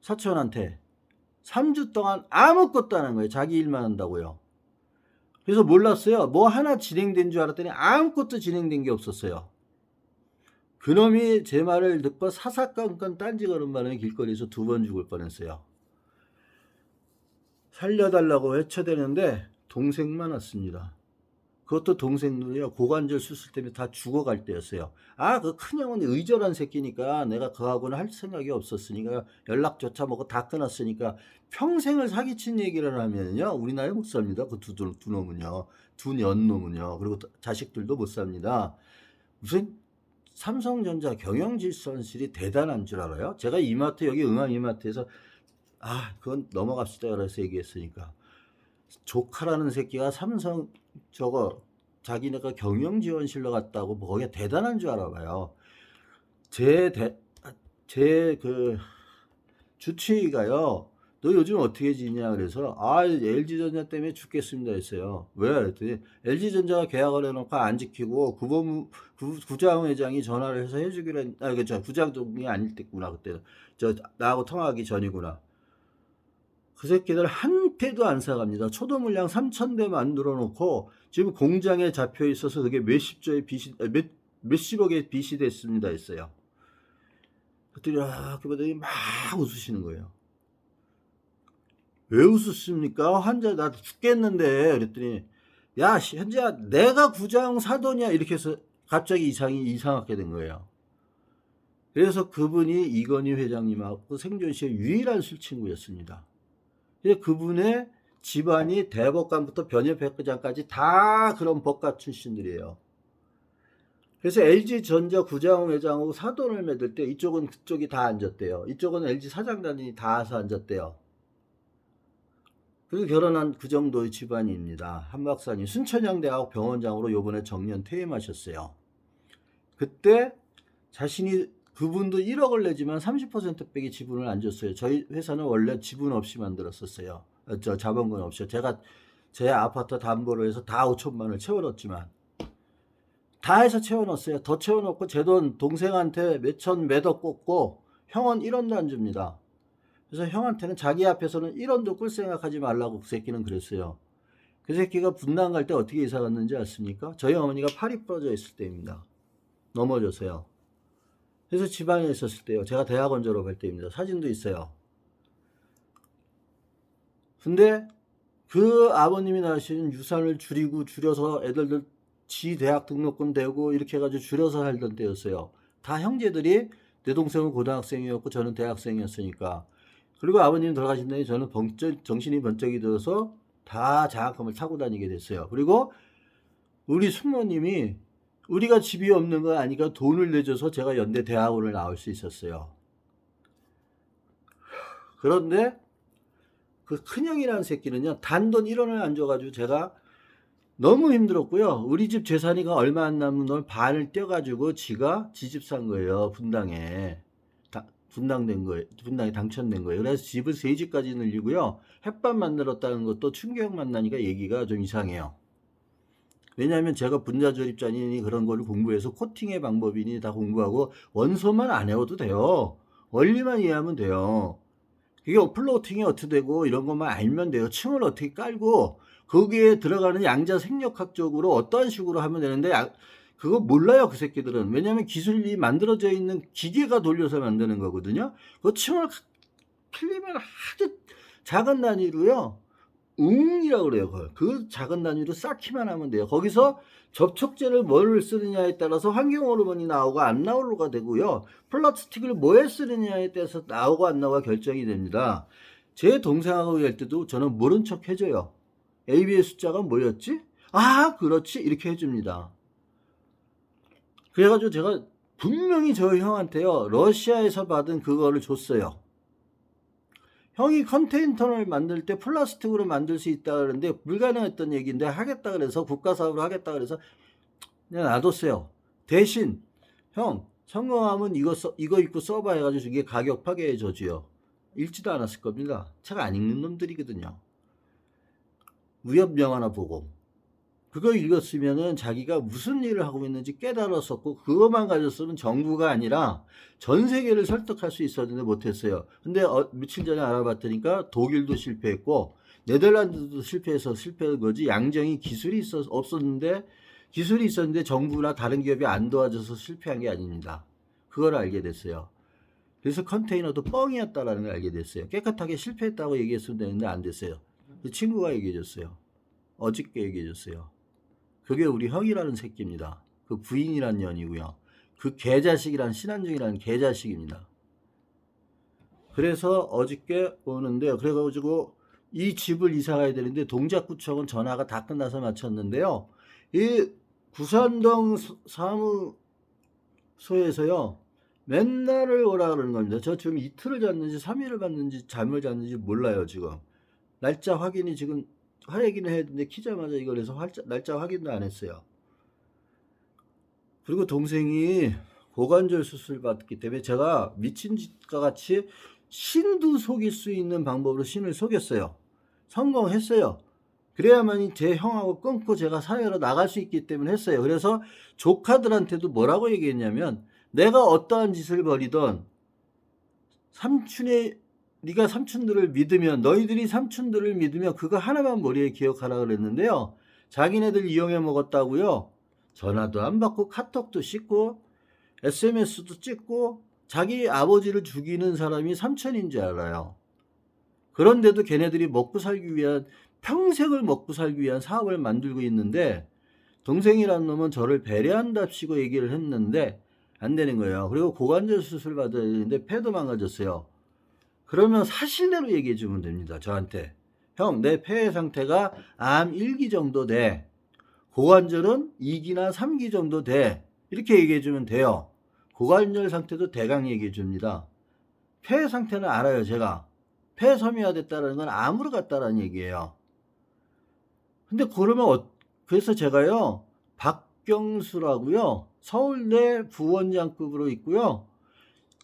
사촌한테. 3주 동안 아무것도 안 한 거예요. 자기 일만 한다고요. 그래서 몰랐어요. 뭐 하나 진행된 줄 알았더니 아무것도 진행된 게 없었어요. 그놈이 제 말을 듣고 사사건건 딴지 거는 바람에 길거리에서 2번 죽을 뻔했어요. 살려달라고 외쳐대는데 동생만 왔습니다. 그것도 동생 눈이요. 고관절 수술 때문에 다 죽어갈 때였어요. 아, 그 큰형은 의절한 새끼니까 내가 그하고는 할 생각이 없었으니까 연락조차 뭐고 다 끊었으니까 평생을 사기친 얘기를 하면요. 우리나라에 못 삽니다. 그 두 놈은요. 두 년놈은요. 그리고 자식들도 못 삽니다. 무슨 삼성전자 경영질서실이 대단한 줄 알아요? 제가 이마트 여기 응암 이마트에서 그건 넘어갑시다. 그래서 얘기했으니까. 조카라는 새끼가 삼성 자기네가 경영지원실로 갔다고 거기가 대단한 줄 알아봐요. 제 그 주치의가요. 너 요즘 어떻게 지냐 그래서 LG전자 때문에 죽겠습니다 했어요. 왜? 그랬더니 LG전자가 계약을 해놓고 안 지키고 구자영 회장이 전화를 해서 해주기로 그렇죠. 구자영이 아닐 때구나 그때는. 나하고 통화하기 전이구나. 그 새끼들 한 대도 안 사갑니다. 초도 물량 3,000대 만들어 놓고 지금 공장에 잡혀 있어서 그게 몇십조의 빚이 몇십억의 빚이 됐습니다 했어요. 그랬더니 이렇게 보더니 막 웃으시는 거예요. 왜 웃으십니까? 환자 나 죽겠는데 그랬더니 야 현재야 내가 구자영 사돈이야 이렇게 해서 갑자기 이상하게 된 거예요. 그래서 그분이 이건희 회장님하고 생존시의 유일한 술친구였습니다. 그분의 집안이 대법관부터 변협회장까지 다 그런 법관 출신들이에요. 그래서 LG전자 구자웅 회장하고 사돈을 맺을 때 이쪽은 그쪽이 다 앉았대요. 이쪽은 LG 사장단이 다 와서 앉았대요. 그리고 결혼한 그 정도의 집안입니다. 한 박사님 순천향대학 병원장으로 요번에 정년 퇴임하셨어요. 그때 자신이 그분도 1억을 내지만 30% 빼기 지분을 안 줬어요. 저희 회사는 원래 지분 없이 만들었었어요. 저 자본금 없이. 제가 제 아파트 담보로 해서 다 5천만을 채워넣었지만 다 해서 채워넣었어요. 더 채워넣고 제 돈 동생한테 몇천 몇억 꽂고 형은 1원도 안 줍니다. 그래서 형한테는 자기 앞에서는 1원도 꿀 생각하지 말라고 그 새끼는 그랬어요. 그 새끼가 분당 갈 때 어떻게 이사 갔는지 아십니까? 저희 어머니가 팔이 부러져 있을 때입니다. 넘어져서요. 그래서 집안에 있었을 때요. 제가 대학원 졸업할 때입니다. 사진도 있어요. 근데 그 아버님이 나시는 유산을 줄여서 애들들 지 대학 등록금 대고 이렇게 해가지고 줄여서 살던 때였어요. 다 형제들이 내 동생은 고등학생이었고 저는 대학생이었으니까. 그리고 아버님 돌아가신 다음에 저는 정신이 번쩍이 들어서 다 장학금을 타고 다니게 됐어요. 그리고 우리 숙모님이 우리가 집이 없는 거 아니까 돈을 내줘서 제가 연대 대학원을 나올 수 있었어요. 그런데 그 큰형이라는 새끼는요, 단돈 1원을 안 줘가지고 제가 너무 힘들었고요. 우리 집 재산이가 얼마 안 남은 걸 반을 떼가지고 지가 지집 산 거예요. 분당에. 분당에 당첨된 거예요. 그래서 집을 3집까지 늘리고요. 햇반 만들었다는 것도 충격 만나니까 얘기가 좀 이상해요. 왜냐하면 제가 분자조립자니 그런 걸 공부해서 코팅의 방법이니 다 공부하고 원소만 안 해도 돼요. 원리만 이해하면 돼요. 그게 플로팅이 어떻게 되고 이런 것만 알면 돼요. 층을 어떻게 깔고 거기에 들어가는 양자 생력학적으로 어떠한 식으로 하면 되는데 그거 몰라요, 그 새끼들은. 왜냐하면 기술이 만들어져 있는 기계가 돌려서 만드는 거거든요. 그 층을 틀리면 아주 작은 단위로요. 이라고 그래요. 그 작은 단위로 쌓기만 하면 돼요. 거기서 접촉제를 뭘 쓰느냐에 따라서 환경 호르몬이 나오고 안 나오고가 되고요. 플라스틱을 뭐에 쓰느냐에 따라서 나오고 안 나오가 결정이 됩니다. 제 동생하고 할 때도 저는 모른 척 해줘요. AB의 숫자가 뭐였지? 아, 그렇지. 이렇게 해줍니다. 그래가지고 제가 분명히 저희 형한테요, 러시아에서 받은 그거를 줬어요. 형이 컨테이너를 만들 때 플라스틱으로 만들 수 있다 그러는데 불가능했던 얘기인데 하겠다 그래서 국가사업으로 하겠다 그래서 그냥 놔뒀어요. 대신 형 성공하면 이거 입고 써봐 해가지고 이게 가격 파괴해 줘줘요. 읽지도 않았을 겁니다. 책 안 읽는 놈들이거든요. 위협영화나 보고 그거 읽었으면은 자기가 무슨 일을 하고 있는지 깨달았었고 그것만 가졌으면 정부가 아니라 전 세계를 설득할 수 있었는데 못했어요. 근데 며칠 전에 알아봤더니까 독일도 실패했고 네덜란드도 실패한 거지. 양정이 기술이 있었는데 정부나 다른 기업이 안 도와줘서 실패한 게 아닙니다. 그걸 알게 됐어요. 그래서 컨테이너도 뻥이었다라는 걸 알게 됐어요. 깨끗하게 실패했다고 얘기했으면 되는데 안 됐어요. 그 친구가 얘기해 줬어요. 어저께 얘기해 줬어요. 그게 우리 형이라는 새끼입니다. 그 부인이란 년이고요. 그 개자식이란 신한중이라는 개자식입니다. 그래서 어저께 오는데요. 그래가지고 이 집을 이사 가야 되는데 동작구청은 전화가 다 끝나서 마쳤는데요. 이 구산동 사무소에서요. 맨날을 오라 그러는 겁니다. 저 지금 이틀을 잤는지 3일을 봤는지 잠을 잤는지 몰라요 지금. 날짜 확인이 지금 확인을 해야 되는데 키자마자 이걸 해서 날짜 확인도 안 했어요. 그리고 동생이 고관절 수술 받기 때문에 제가 미친 짓과 같이 신도 속일 수 있는 방법으로 신을 속였어요. 성공했어요. 그래야만이 제 형하고 끊고 제가 사회로 나갈 수 있기 때문에 했어요. 그래서 조카들한테도 뭐라고 얘기했냐면 내가 어떠한 짓을 벌이던 네가 삼촌들을 믿으면 너희들이 삼촌들을 믿으면 그거 하나만 머리에 기억하라 그랬는데요. 자기네들 이용해 먹었다고요. 전화도 안 받고 카톡도 씻고 SMS도 찍고 자기 아버지를 죽이는 사람이 삼촌인 줄 알아요. 그런데도 걔네들이 평생을 먹고 살기 위한 사업을 만들고 있는데 동생이란 놈은 저를 배려한답시고 얘기를 했는데 안 되는 거예요. 그리고 고관절 수술 받아야 되는데 폐도 망가졌어요. 그러면 사실대로 얘기해 주면 됩니다. 저한테. 형, 내 폐의 상태가 암 1기 정도 돼. 고관절은 2기나 3기 정도 돼. 이렇게 얘기해 주면 돼요. 고관절 상태도 대강 얘기해 줍니다. 폐 상태는 알아요, 제가. 폐 섬유화됐다는 건 암으로 갔다라는 얘기예요. 근데 그러면 그래서 제가요, 박경수라고요, 서울대 부원장급으로 있고요,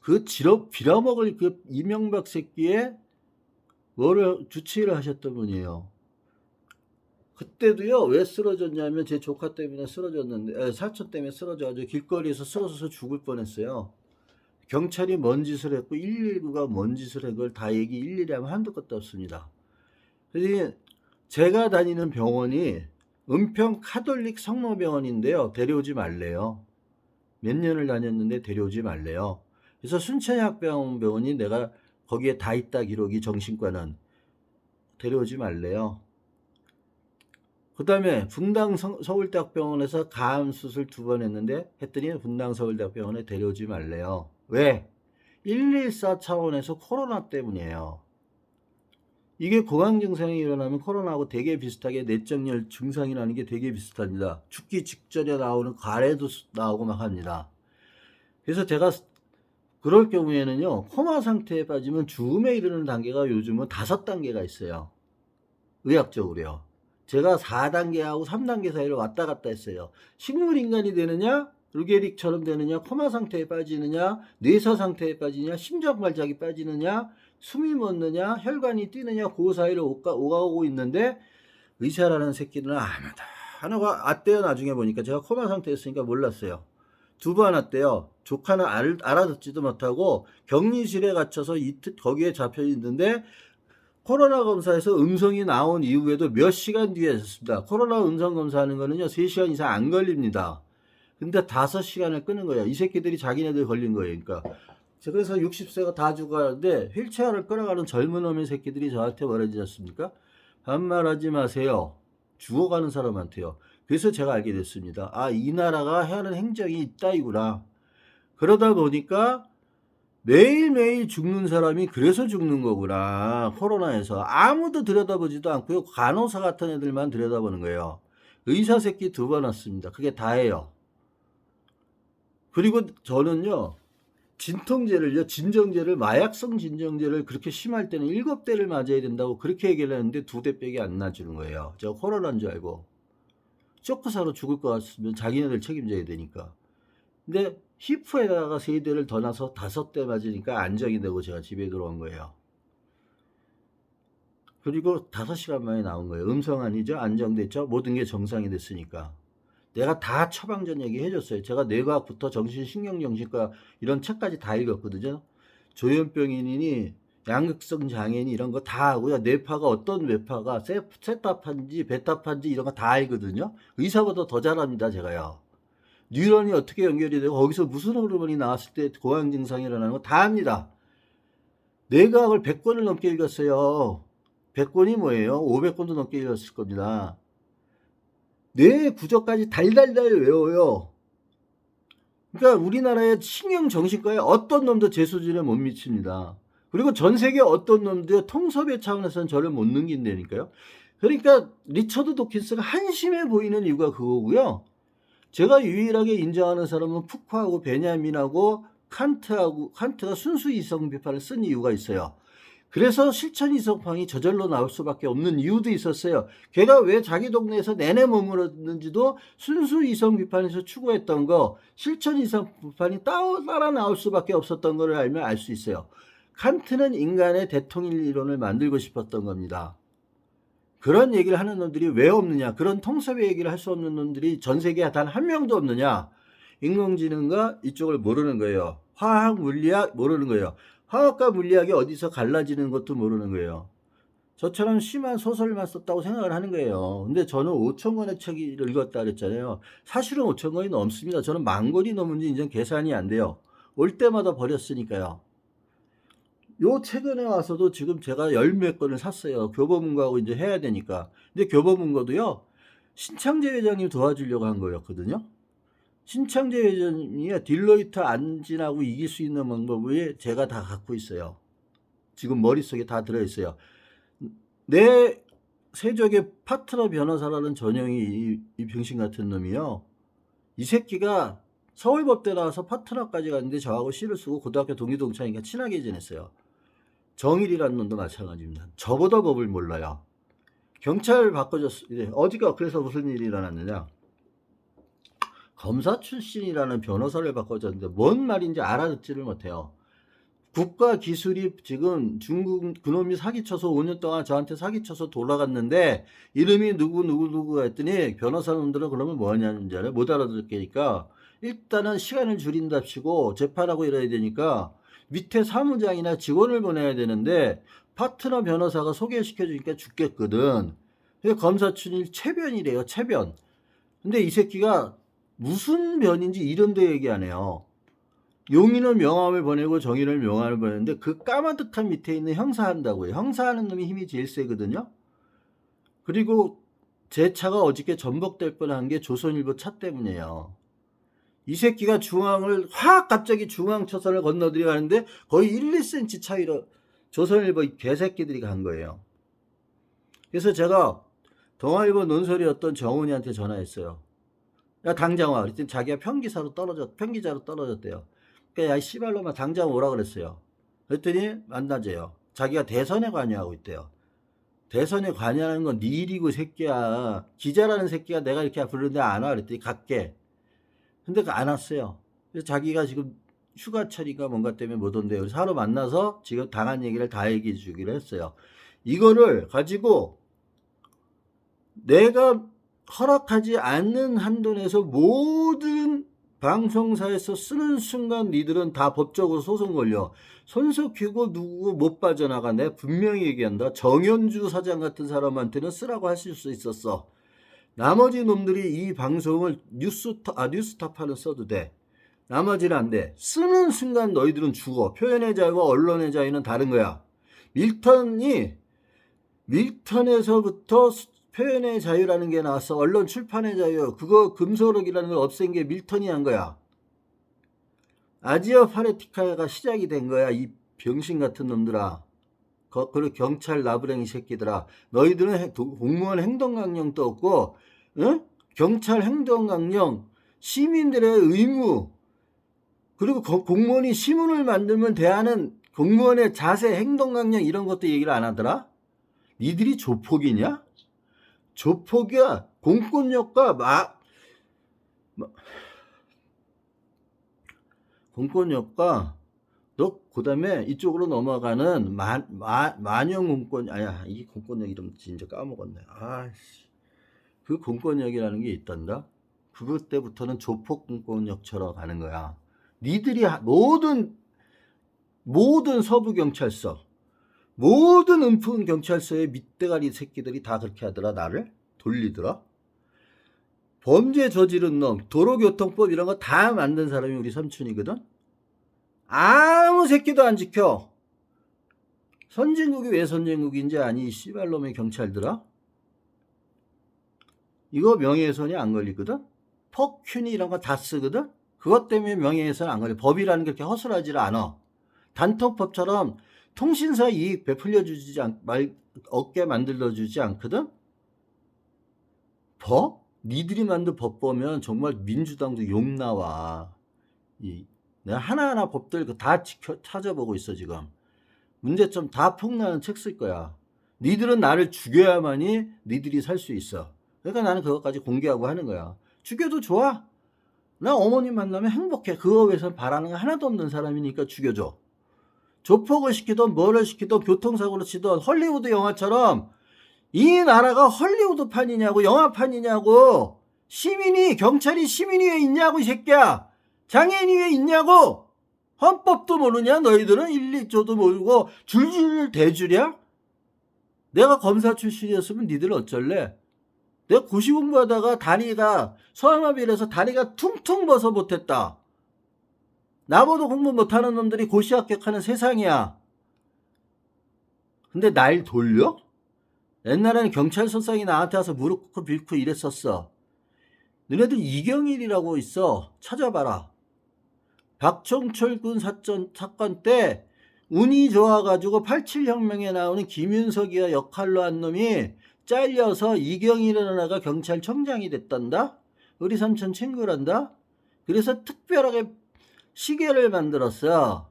그 빌어먹을 그 이명박 새끼에 뭐를 주치의를 하셨던 분이에요. 그때도요, 왜 쓰러졌냐면 제 조카 때문에 쓰러졌는데, 사촌 때문에 쓰러져가지고 길거리에서 쓰러져서 죽을 뻔했어요. 경찰이 뭔 짓을 했고 119가 뭔 짓을 한 걸 다 얘기 일일이 하면 한도 끝도 없습니다. 그래서 제가 다니는 병원이 은평 카톨릭 성모병원인데요. 데려오지 말래요. 몇 년을 다녔는데 데려오지 말래요. 그래서 순천향병원이 내가 거기에 다 있다 기록이, 정신과는 데려오지 말래요. 그 다음에 분당 서울대학병원에서 가암 수술 2번 했더니 분당 서울대학병원에 데려오지 말래요. 왜? 114 차원에서 코로나 때문이에요. 이게 고강 증상이 일어나면 코로나하고 되게 비슷하게 내적열 증상이라는 게 되게 비슷합니다. 죽기 직전에 나오는 가래도 나오고 막 합니다. 그래서 제가 그럴 경우에는요, 코마 상태에 빠지면 죽음에 이르는 단계가 요즘은 5단계가 있어요. 의학적으로요. 제가 4단계하고 3단계 사이를 왔다 갔다 했어요. 식물인간이 되느냐, 루게릭처럼 되느냐, 코마 상태에 빠지느냐, 뇌사 상태에 빠지느냐, 심장발작이 빠지느냐, 숨이 멎느냐, 혈관이 뛰느냐, 그 사이를 오가고 있는데, 의사라는 새끼는 아무도 하나가 왔대요. 나중에 보니까 제가 코마 상태였으니까 몰랐어요. 2번 왔대요. 조카는 알아듣지도 못하고 격리실에 갇혀서 거기에 잡혀 있는데, 코로나 검사에서 음성이 나온 이후에도 몇 시간 뒤에 했습니다. 코로나 음성 검사하는 거는요, 3시간 이상 안 걸립니다. 근데 5시간을 끄는 거예요. 이 새끼들이 자기네들 걸린 거예요. 그러니까. 그래서 60세가 다 죽어가는데 휠체어를 끌어가는 젊은 놈의 새끼들이 저한테 뭐라지 않습니까? 반말하지 마세요. 죽어가는 사람한테요. 그래서 제가 알게 됐습니다. 아, 이 나라가 하는 행정이 있다이구나. 그러다 보니까 매일매일 죽는 사람이 그래서 죽는 거구나. 코로나에서. 아무도 들여다보지도 않고요. 간호사 같은 애들만 들여다보는 거예요. 의사 새끼 2번 왔습니다. 그게 다예요. 그리고 저는요, 진정제를, 마약성 진정제를 그렇게 심할 때는 7대를 맞아야 된다고 그렇게 얘기를 했는데 2대 빼기 안 놔주는 거예요. 저 코로나인 줄 알고. 쇼크사로 죽을 것 같으면 자기네들 책임져야 되니까. 근데 히프에다가 3대를 더 놔서 5대 맞으니까 안정이 되고 제가 집에 들어온 거예요. 그리고 5시간 만에 나온 거예요. 음성 아니죠? 안정됐죠? 모든 게 정상이 됐으니까. 내가 다 처방전 얘기해줬어요. 제가 뇌과학부터 정신신경정신과 이런 책까지 다 읽었거든요. 조현병인이니 양극성 장애인 이런 거 다 하고요. 뇌파가 어떤 뇌파가 세타파인지 베타파인지 이런 거 다 알거든요. 의사보다 더 잘합니다. 제가요. 뉴런이 어떻게 연결이 되고 거기서 무슨 호르몬이 나왔을 때 고양 증상이 일어나는 거 다 압니다. 뇌과학을 100권을 넘게 읽었어요. 100권이 뭐예요? 500권도 넘게 읽었을 겁니다. 뇌 구조까지 달달달 외워요. 그러니까 우리나라의 신경정신과에 어떤 놈도 제 수준에 못 미칩니다. 그리고 전 세계 어떤 놈도 통섭의 차원에서는 저를 못 넘긴다니까요. 그러니까 리처드 도킨스가 한심해 보이는 이유가 그거고요. 제가 유일하게 인정하는 사람은 푸크하고 베냐민하고 칸트가 순수 이성 비판을 쓴 이유가 있어요. 그래서 실천 이성팡이 저절로 나올 수밖에 없는 이유도 있었어요. 걔가 왜 자기 동네에서 내내 머물렀는지도 순수 이성 비판에서 추구했던 거, 실천 이성 비판이 따라 나올 수밖에 없었던 걸 알면 알 수 있어요. 칸트는 인간의 대통일 이론을 만들고 싶었던 겁니다. 그런 얘기를 하는 놈들이 왜 없느냐? 그런 통섭의 얘기를 할 수 없는 놈들이 전 세계에 단 한 명도 없느냐? 인공지능과 이쪽을 모르는 거예요. 화학, 물리학 모르는 거예요. 화학과 물리학이 어디서 갈라지는 것도 모르는 거예요. 저처럼 심한 소설만 썼다고 생각을 하는 거예요. 근데 저는 5,000권의 책을 읽었다 그랬잖아요. 사실은 5,000권이 넘습니다. 저는 10,000권이 넘은지 이제 계산이 안 돼요. 올 때마다 버렸으니까요. 요 최근에 와서도 지금 제가 10몇 권을 샀어요. 교보문고하고 이제 해야 되니까. 근데 교보문고도요, 신창재 회장님 도와주려고 한 거였거든요. 신창재 회장님이 딜로이트 안 지나고 이길 수 있는 방법을 제가 다 갖고 있어요. 지금 머릿속에 다 들어있어요. 내 세적의 파트너 변호사라는 전형이 이 병신 같은 놈이요. 이 새끼가 서울법대 나와서 파트너까지 갔는데 저하고 시를 쓰고 고등학교 동기동창이니까 친하게 지냈어요. 정일이라는 놈도 마찬가지입니다. 저보다 법을 몰라요. 경찰 바꿔줬어요. 어디가 그래서 무슨 일이 일어났느냐. 검사 출신이라는 변호사를 바꿔줬는데 뭔 말인지 알아듣지를 못해요. 국가기술이 지금 중국 그놈이 사기쳐서 5년 동안 저한테 사기쳐서 돌아갔는데 이름이 누구 했더니 변호사놈들은 그러면 뭐냐는 줄 알아요? 못 알아듣게니까 일단은 시간을 줄인답시고 재판하고 이래야 되니까 밑에 사무장이나 직원을 보내야 되는데 파트너 변호사가 소개시켜주니까 죽겠거든. 검사 출신 최변이래요. 최변. 근데 이 새끼가 무슨 변인지 이름도 얘기 안 해요. 용인은 명함을 보내고 정의는 명함을 보냈는데 그 까마득한 밑에 있는 형사한다고요. 형사하는 놈이 힘이 제일 세거든요. 그리고 제 차가 어저께 전복될 뻔한 게 조선일보 차 때문이에요. 이 새끼가 중앙을 확 갑자기 중앙차선을 건너들이 가는데 거의 1, 2cm 차이로 조선일보 개새끼들이 간 거예요. 그래서 제가 동아일보 논설이었던 정훈이한테 전화했어요. 야 당장 와. 그랬더니 자기가 편기자로 떨어졌대요. 그러니까 야 씨발놈아 당장 오라 그랬어요. 그랬더니 만나재요. 자기가 대선에 관여하고 있대요. 대선에 관여하는 건 네 일이고 새끼야. 기자라는 새끼가 내가 이렇게 부르는데 안 와. 그랬더니 갈게. 근데 안 왔어요. 그래서 자기가 지금 휴가철인가 뭔가 때문에 못 온대요. 그래서 하루 만나서 지금 당한 얘기를 다 얘기해 주기로 했어요. 이거를 가지고 내가 허락하지 않는 한도 내에서 모든 방송사에서 쓰는 순간 니들은 다 법적으로 소송 걸려. 손석희고 누구 못 빠져나가. 내가 분명히 얘기한다. 정현주 사장 같은 사람한테는 쓰라고 하실 수 있었어. 나머지 놈들이 이 방송을 뉴스타파는 써도 돼. 나머지는 안 돼. 쓰는 순간 너희들은 죽어. 표현의 자유와 언론의 자유는 다른 거야. 밀턴에서부터 표현의 자유라는 게 나왔어. 언론 출판의 자유. 그거 금소록이라는 걸 없앤 게 밀턴이 한 거야. 아지어 파레티카가 시작이 된 거야. 이 병신 같은 놈들아. 그리고 경찰 나부랭이 새끼들아. 너희들은 공무원 행동강령도 없고, 응? 경찰 행동강령, 시민들의 의무, 그리고 공무원이 시문을 만들면 대하는 공무원의 자세, 행동강령 이런 것도 얘기를 안 하더라? 니들이 조폭이냐? 조폭이야. 공권력과 너 그다음에 이쪽으로 넘어가는 만영 공권 아야 이 공권력 이름 진짜 까먹었네. 아씨 그 공권력이라는 게 있단다. 그때부터는 조폭 공권력처럼 가는 거야. 니들이 모든 서부 경찰서 모든 은품 경찰서의 밑대가리 새끼들이 다 그렇게 하더라. 나를 돌리더라. 범죄 저지른 놈, 도로교통법 이런 거 다 만든 사람이 우리 삼촌이거든. 아무 새끼도 안 지켜. 선진국이 왜 선진국인지 아니 씨발놈의 경찰들아. 이거 명예훼손이 안 걸리거든. 폭균이 이런 거 다 쓰거든. 그것 때문에 명예훼손 안 걸려. 법이라는 게 그렇게 허술하지를 않아. 단톡법처럼 통신사 이익 없게 만들어주지 않거든. 법? 니들이 만든 법 보면 정말 민주당도 욕 나와. 내가 하나하나 법들 다 찾아보고 있어 지금. 문제점 다 폭로하는 책 쓸 거야. 니들은 나를 죽여야만이 니들이 살 수 있어. 그러니까 나는 그것까지 공개하고 하는 거야. 죽여도 좋아. 나 어머님 만나면 행복해. 그거 위해서 바라는 거 하나도 없는 사람이니까 죽여줘. 조폭을 시키던 뭐를 시키던 교통사고를 치던 헐리우드 영화처럼 이 나라가 헐리우드판이냐고 영화판이냐고. 경찰이 시민이 왜 있냐고 이 새끼야. 장애인이 왜 있냐고. 헌법도 모르냐 너희들은. 1, 2조도 모르고 줄줄 대주랴. 내가 검사 출신이었으면 니들 어쩔래. 내가 고시 공부하다가 다리가 소아마비라서 다리가 퉁퉁 벗어 못했다. 나보다 공부 못하는 놈들이 고시 합격하는 세상이야. 근데 날 돌려? 옛날에는 경찰서장이 나한테 와서 무릎 꿇고 빌고 이랬었어. 너네들 이경일이라고 있어. 찾아봐라. 박정철 군 사건 때 운이 좋아가지고 87혁명에 나오는 김윤석이가 역할로 한 놈이 잘려서 이경일이라는 애가 경찰청장이 됐단다. 우리 삼촌 친구란다. 그래서 특별하게 시계를 만들었어.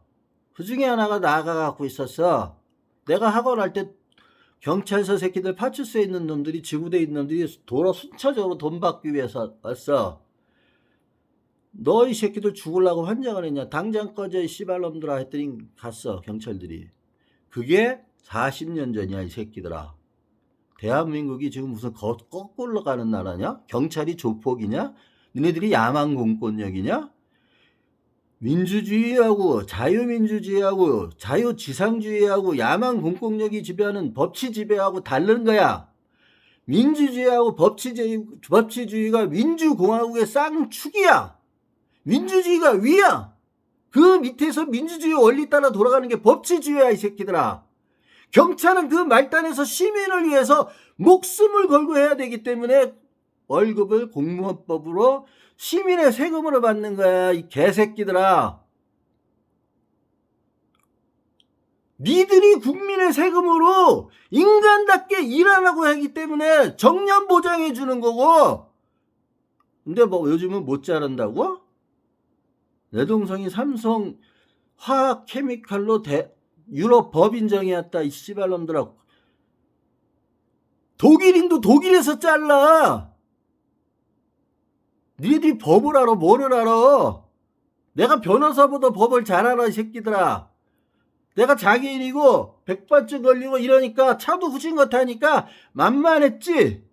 그 중에 하나가 나가 갖고 있었어. 내가 학원 할 때 경찰서 새끼들 파출소에 있는 놈들이, 지구대에 있는 놈들이 도로 순차적으로 돈 받기 위해서 왔어. 너 이 새끼들 죽으려고 환장을 했냐? 당장 꺼져 이 씨발놈들아 했더니 갔어, 경찰들이. 그게 40년 전이야, 이 새끼들아. 대한민국이 지금 무슨 거꾸로 가는 나라냐? 경찰이 조폭이냐? 너네들이 야망 공권력이냐? 민주주의하고 자유민주주의하고 자유지상주의하고 야망 공권력이 지배하는 법치 지배하고 다른 거야. 민주주의하고 법치주의가 민주공화국의 쌍축이야. 민주주의가 위야. 그 밑에서 민주주의 원리 따라 돌아가는 게 법치주의야, 이 새끼들아. 경찰은 그 말단에서 시민을 위해서 목숨을 걸고 해야 되기 때문에 월급을 공무원법으로 시민의 세금으로 받는 거야, 이 개새끼들아. 니들이 국민의 세금으로 인간답게 일하라고 하기 때문에 정년 보장해 주는 거고. 근데 뭐 요즘은 못 자란다고? 내 동생이 삼성 화학 케미칼로 유럽 법인정이었다, 이 씨발놈들아. 독일인도 독일에서 잘라. 니들이 법을 알아, 뭐를 알아? 내가 변호사보다 법을 잘 알아, 이 새끼들아. 내가 장애인이고 백반증 걸리고 이러니까 차도 후진것 타니까 만만했지.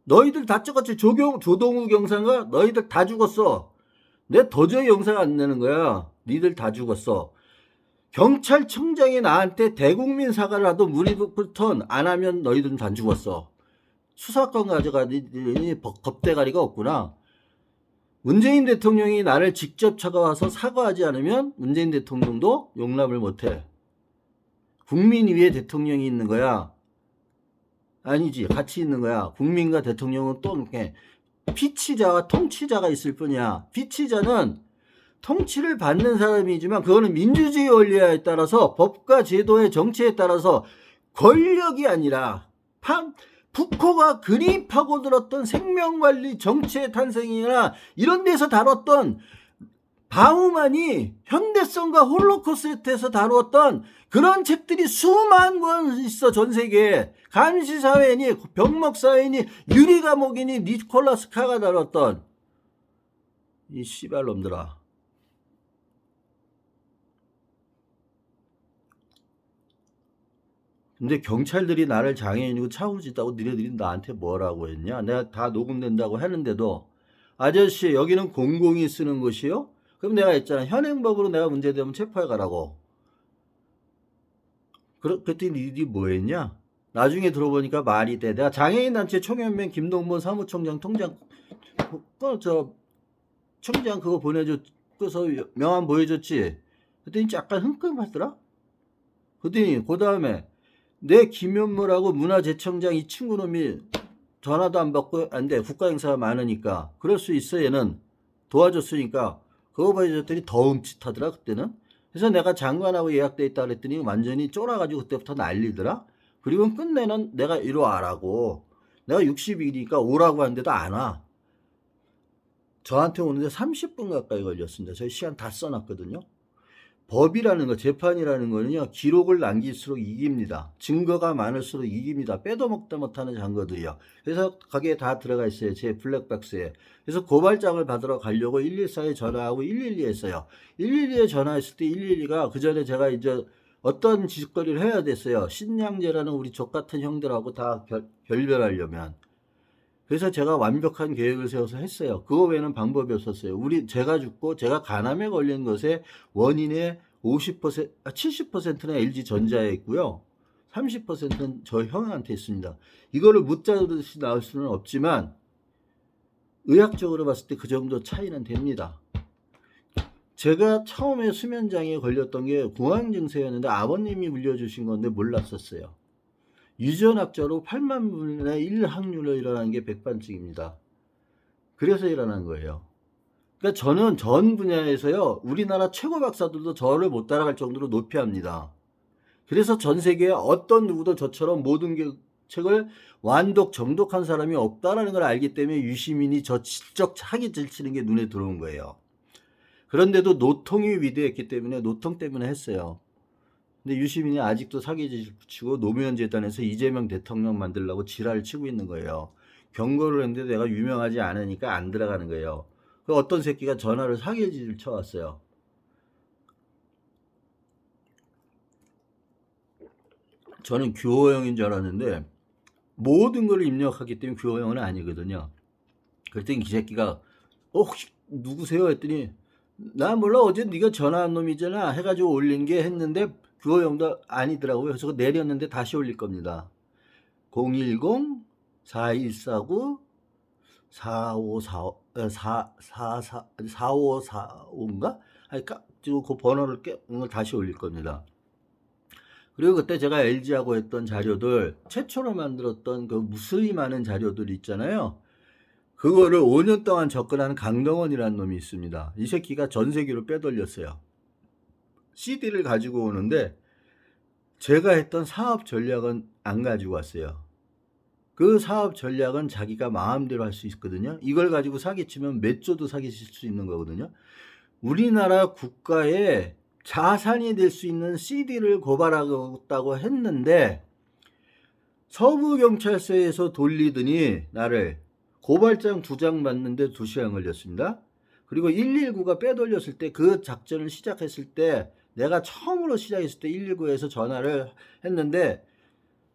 너희들 다 찍었지. 조동우 경사가 너희들 다 죽었어. 내 도저히 영상 안 내는 거야. 니들 다 죽었어. 경찰청장이 나한테 대국민 사과를 하도 무리부터 안 하면 너희들은 다 죽었어. 수사권 가져가니 겁대가리가 없구나. 문재인 대통령이 나를 직접 찾아와서 사과하지 않으면 문재인 대통령도 용납을 못해. 국민 위에 대통령이 있는 거야. 아니지, 같이 있는 거야. 국민과 대통령은 또 이렇게 피치자와 통치자가 있을 뿐이야. 피치자는 통치를 받는 사람이지만 그거는 민주주의 원리에 따라서 법과 제도의 정치에 따라서 권력이 아니라 푸코가 그리 파고들었던 생명관리 정치의 탄생이나 이런 데서 다뤘던 바우만이 현대성과 홀로코스트에서 다루었던 그런 책들이 수만 권 있어, 전 세계에. 감시사회니 병목사회니 유리감옥이니 니콜라스 카가 다뤘던 이 씨발놈들아. 근데 경찰들이 나를 장애인이고 차우지다고 니네들이 나한테 뭐라고 했냐? 내가 다 녹음된다고 했는데도 아저씨 여기는 공공이 쓰는 곳이요? 그럼 내가 했잖아. 현행법으로 내가 문제되면 체포해 가라고. 그랬더니 니들이 뭐 했냐? 나중에 들어보니까 말이 돼. 내가 장애인단체 총연맹 김동본 사무총장 총장 그거 보내줘서 명함 보여줬지? 그랬더니 약간 흥끔하더라? 그랬더니 그 다음에 내 김현무라고 문화재청장 이 친구놈이 전화도 안 받고 안 돼. 국가행사가 많으니까. 그럴 수 있어. 얘는 도와줬으니까. 그거 보여줬더니 더 흠칫하더라 그때는. 그래서 내가 장관하고 예약돼 있다 그랬더니 완전히 쫄아가지고 그때부터 난리더라. 그리고 끝내는 내가 이리 와라고. 내가 60이니까 오라고 하는데도 안 와. 저한테 오는데 30분 가까이 걸렸습니다. 저희 시간 다 써놨거든요. 법이라는 거, 재판이라는 거는요, 기록을 남길수록 이깁니다. 증거가 많을수록 이깁니다. 빼도 먹다 못하는 잔거들이요. 그래서 거기에 다 들어가 있어요. 제 블랙박스에. 그래서 고발장을 받으러 가려고 114에 전화하고 112 했어요. 112에 전화했을 때 112가 그 전에 제가 이제 어떤 짓거리를 해야 됐어요. 신양재라는 우리 족같은 형들하고 다 결별하려면. 그래서 제가 완벽한 계획을 세워서 했어요. 그거 외에는 방법이 없었어요. 제가 죽고 제가 간암에 걸린 것의 원인의 70%는 LG전자에 있고요. 30%는 저 형한테 있습니다. 이거를 묻자듯이 나올 수는 없지만 의학적으로 봤을 때 그 정도 차이는 됩니다. 제가 처음에 수면장애에 걸렸던 게 공황 증세였는데 아버님이 물려주신 건데 몰랐었어요. 유전학적으로 8만 분의 1 확률로 일어나는 게 백반증입니다. 그래서 일어난 거예요. 그러니까 저는 전 분야에서요, 우리나라 최고 박사들도 저를 못 따라갈 정도로 높이 합니다. 그래서 전 세계에 어떤 누구도 저처럼 모든 게 책을 완독 정독한 사람이 없다라는 걸 알기 때문에 유시민이 저 질적 사기를 치는 게 눈에 들어온 거예요. 그런데도 노통이 위대했기 때문에 노통 때문에 했어요. 근데 유시민이 아직도 사기질 치고 노무현 재단에서 이재명 대통령 만들려고 지랄을 치고 있는 거예요. 경고를 했는데 내가 유명하지 않으니까 안 들어가는 거예요. 그 어떤 새끼가 전화를 사기질을 쳐왔어요. 저는 규호형인 줄 알았는데 모든 걸 입력하기 때문에 규호형은 아니거든요. 그랬더니 이 새끼가 혹시 누구세요? 했더니 나 몰라, 어제 네가 전화한 놈이잖아 해가지고 올린 게 했는데 규호형도 아니더라고요. 그래서 내렸는데 다시 올릴 겁니다. 010-4149 4545인가? 그러니까 그 번호를 오늘 다시 올릴 겁니다. 그리고 그때 제가 LG하고 했던 자료들, 최초로 만들었던 그 무수히 많은 자료들 있잖아요. 그거를 5년 동안 접근한 강동원이라는 놈이 있습니다. 이 새끼가 전 세계로 빼돌렸어요. CD를 가지고 오는데 제가 했던 사업 전략은 안 가지고 왔어요. 그 사업 전략은 자기가 마음대로 할 수 있거든요. 이걸 가지고 사기치면 몇 조도 사기칠 수 있는 거거든요. 우리나라 국가의 자산이 될 수 있는 CD를 고발하겠다고 했는데 서부경찰서에서 돌리더니 나를 고발장 2장 받는데 2시간 걸렸습니다. 그리고 119가 빼돌렸을 때, 그 작전을 시작했을 때, 내가 처음으로 시작했을 때 119에서 전화를 했는데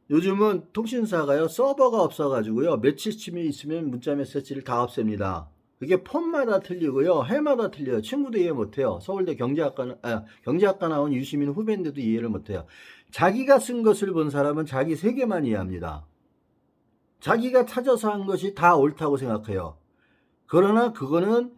요즘은 통신사가요 서버가 없어가지고요 며칠쯤이 있으면 문자 메시지를 다 없앱니다. 그게 폰마다 틀리고요 해마다 틀려요. 친구도 이해 못해요. 서울대 경제학과 나온 유시민 후배인데도 이해를 못해요. 자기가 쓴 것을 본 사람은 자기 세계만 이해합니다. 자기가 찾아서 한 것이 다 옳다고 생각해요. 그러나 그거는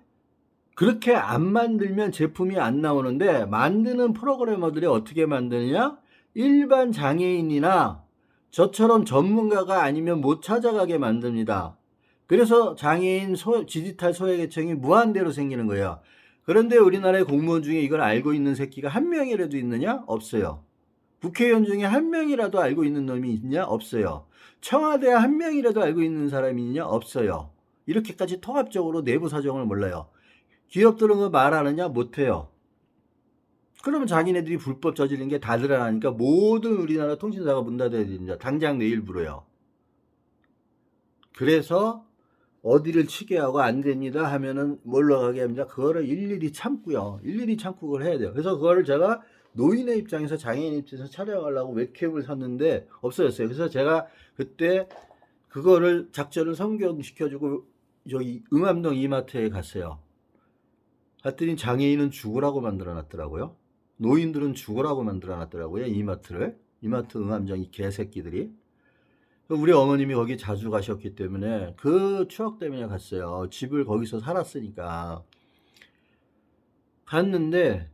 그렇게 안 만들면 제품이 안 나오는데, 만드는 프로그래머들이 어떻게 만드느냐? 일반 장애인이나 저처럼 전문가가 아니면 못 찾아가게 만듭니다. 그래서 장애인 디지털 소외계층이 무한대로 생기는 거예요. 그런데 우리나라의 공무원 중에 이걸 알고 있는 새끼가 한 명이라도 있느냐? 없어요. 국회의원 중에 한 명이라도 알고 있는 놈이 있냐? 없어요. 청와대에 한 명이라도 알고 있는 사람이 있냐? 없어요. 이렇게까지 통합적으로 내부 사정을 몰라요. 기업들은 그 말하느냐? 못해요. 그러면 자기네들이 불법 저지른 게 다 드러나니까 모든 우리나라 통신사가 문 닫아야 됩니다. 당장 내일부로요. 그래서 어디를 치게 하고 안 됩니다 하면은 뭘로 가게 합니다. 그거를 일일이 참고요. 일일이 참고 그걸 해야 돼요. 그래서 그거를 제가 노인의 입장에서, 장애인 입장에서 촬영하려고 웹캠을 샀는데 없어졌어요. 그래서 제가 그때 그거를 작전을 성경시켜주고 여기 응암동 이마트에 갔어요. 갔더니 장애인은 죽으라고 만들어놨더라고요. 노인들은 죽으라고 만들어놨더라고요. 이마트를. 이마트 응암정 이 개새끼들이. 우리 어머님이 거기 자주 가셨기 때문에 그 추억 때문에 갔어요. 집을 거기서 살았으니까. 갔는데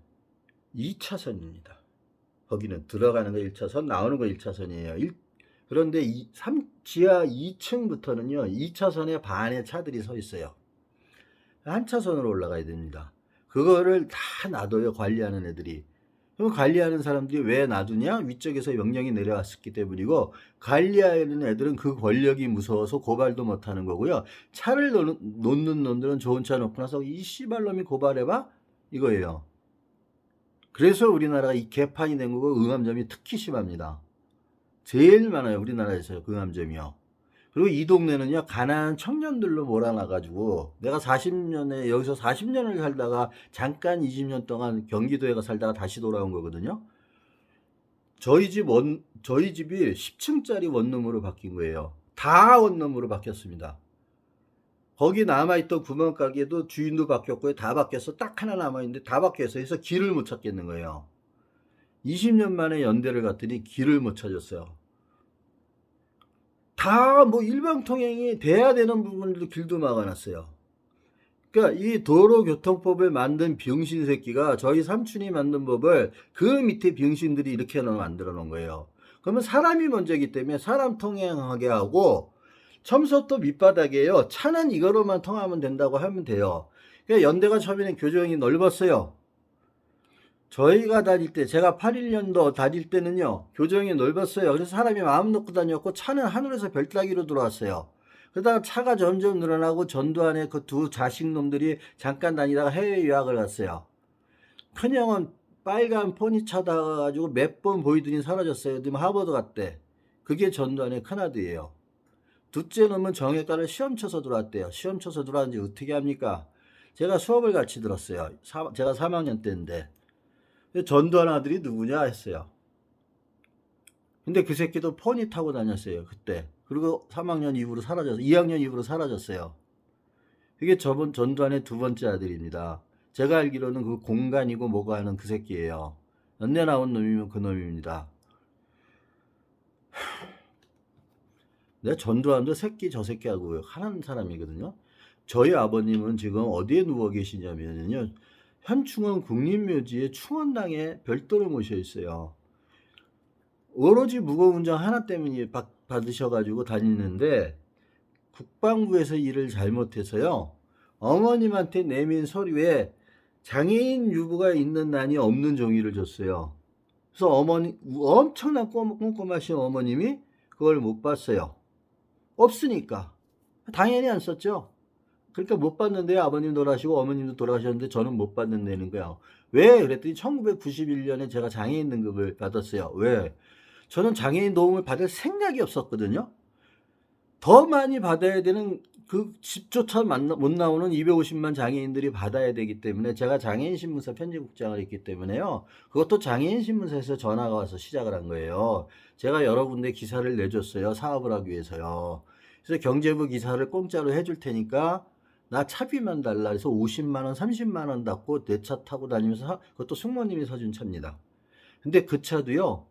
2차선입니다. 거기는 들어가는 거 1차선, 나오는 거 1차선이에요. 그런데 지하 2층부터는요 2차선에 반의 차들이 서 있어요. 한 차선으로 올라가야 됩니다. 그거를 다 놔둬요, 관리하는 애들이. 그럼 관리하는 사람들이 왜 놔두냐? 위쪽에서 명령이 내려왔기 때문이고, 관리하는 애들은 그 권력이 무서워서 고발도 못하는 거고요. 차를 놓는 놈들은 좋은 차 놓고 나서 이 씨발놈이 고발해봐? 이거예요. 그래서 우리나라가 이 개판이 된 거고, 응암점이 특히 심합니다. 제일 많아요, 우리나라에서 응암점이요. 그리고 이 동네는요 가난한 청년들로 몰아놔가지고, 내가 40년에 여기서 40년을 살다가 잠깐 20년 동안 경기도에 가 살다가 다시 돌아온 거거든요. 저희 집이 10층짜리 원룸으로 바뀐 거예요. 다 원룸으로 바뀌었습니다. 거기 남아있던 구멍가게도 주인도 바뀌었고요. 다 바뀌어서 딱 하나 남아있는데 다 바뀌어서 해서 길을 못 찾겠는 거예요. 20년 만에 연대를 갔더니 길을 못 찾았어요. 다 뭐 일방통행이 돼야 되는 부분들도 길도 막아놨어요. 그러니까 이 도로교통법을 만든 병신 새끼가 저희 삼촌이 만든 법을 그 밑에 병신들이 이렇게 만들어 놓은 거예요. 그러면 사람이 먼저이기 때문에 사람 통행하게 하고, 첨소도 밑바닥이에요. 차는 이거로만 통하면 된다고 하면 돼요. 그러니까 연대가 처음에는 교정이 넓었어요. 저희가 다닐 때, 제가 81년도 다닐 때는요, 교정이 넓었어요. 그래서 사람이 마음 놓고 다녔고, 차는 하늘에서 별 따기로 들어왔어요. 그러다가 차가 점점 늘어나고, 전두환의 그 두 자식 놈들이 잠깐 다니다가 해외 유학을 갔어요. 큰형은 빨간 포니차 타가지고 몇 번 보이더니 사라졌어요. 지금 하버드 갔대. 그게 전두환의 큰아들이에요. 둘째 놈은 정외과를 시험 쳐서 들어왔대요. 시험 쳐서 들어왔는지 어떻게 합니까? 제가 수업을 같이 들었어요. 제가 3학년 때인데. 전두환 아들이 누구냐 했어요. 근데 그 새끼도 포니 타고 다녔어요. 그때. 그리고 3학년 이후로 사라졌어요. 2학년 이후로 사라졌어요. 이게 저번 전두환의 두 번째 아들입니다. 제가 알기로는 그 공간이고 뭐가 하는 그 새끼예요. 연내 나온 놈이면 그 놈입니다. 내가 전두환도 새끼 저 새끼하고 하는 사람이거든요. 저희 아버님은 지금 어디에 누워 계시냐면요. 현충원 국립묘지에 충원당에 별도로 모셔 있어요. 오로지 무고운정 하나 때문에 받으셔가지고 다니는데 국방부에서 일을 잘못해서요. 어머님한테 내민 서류에 장애인 유부가 있는 난이 없는 종이를 줬어요. 그래서 어머니 엄청난 꼼꼼하신 어머님이 그걸 못 봤어요. 없으니까 당연히 안 썼죠. 그러니까 못 봤는데 아버님 돌아가시고 어머님도 돌아가셨는데 저는 못 받는다는 거야. 왜? 그랬더니 1991년에 제가 장애인 등급을 받았어요. 왜? 저는 장애인 도움을 받을 생각이 없었거든요. 더 많이 받아야 되는 그 집조차 못 나오는 250만 장애인들이 받아야 되기 때문에 제가 장애인 신문사 편집국장을 했기 때문에요. 그것도 장애인 신문사에서 전화가 와서 시작을 한 거예요. 제가 여러 군데 기사를 내줬어요. 사업을 하기 위해서요. 그래서 경제부 기사를 공짜로 해줄 테니까 나 차비만 달라. 그래서 50만 원, 30만 원 받고 내 차 타고 다니면서 그것도 승모님이 사준 차입니다. 근데 그 차도요.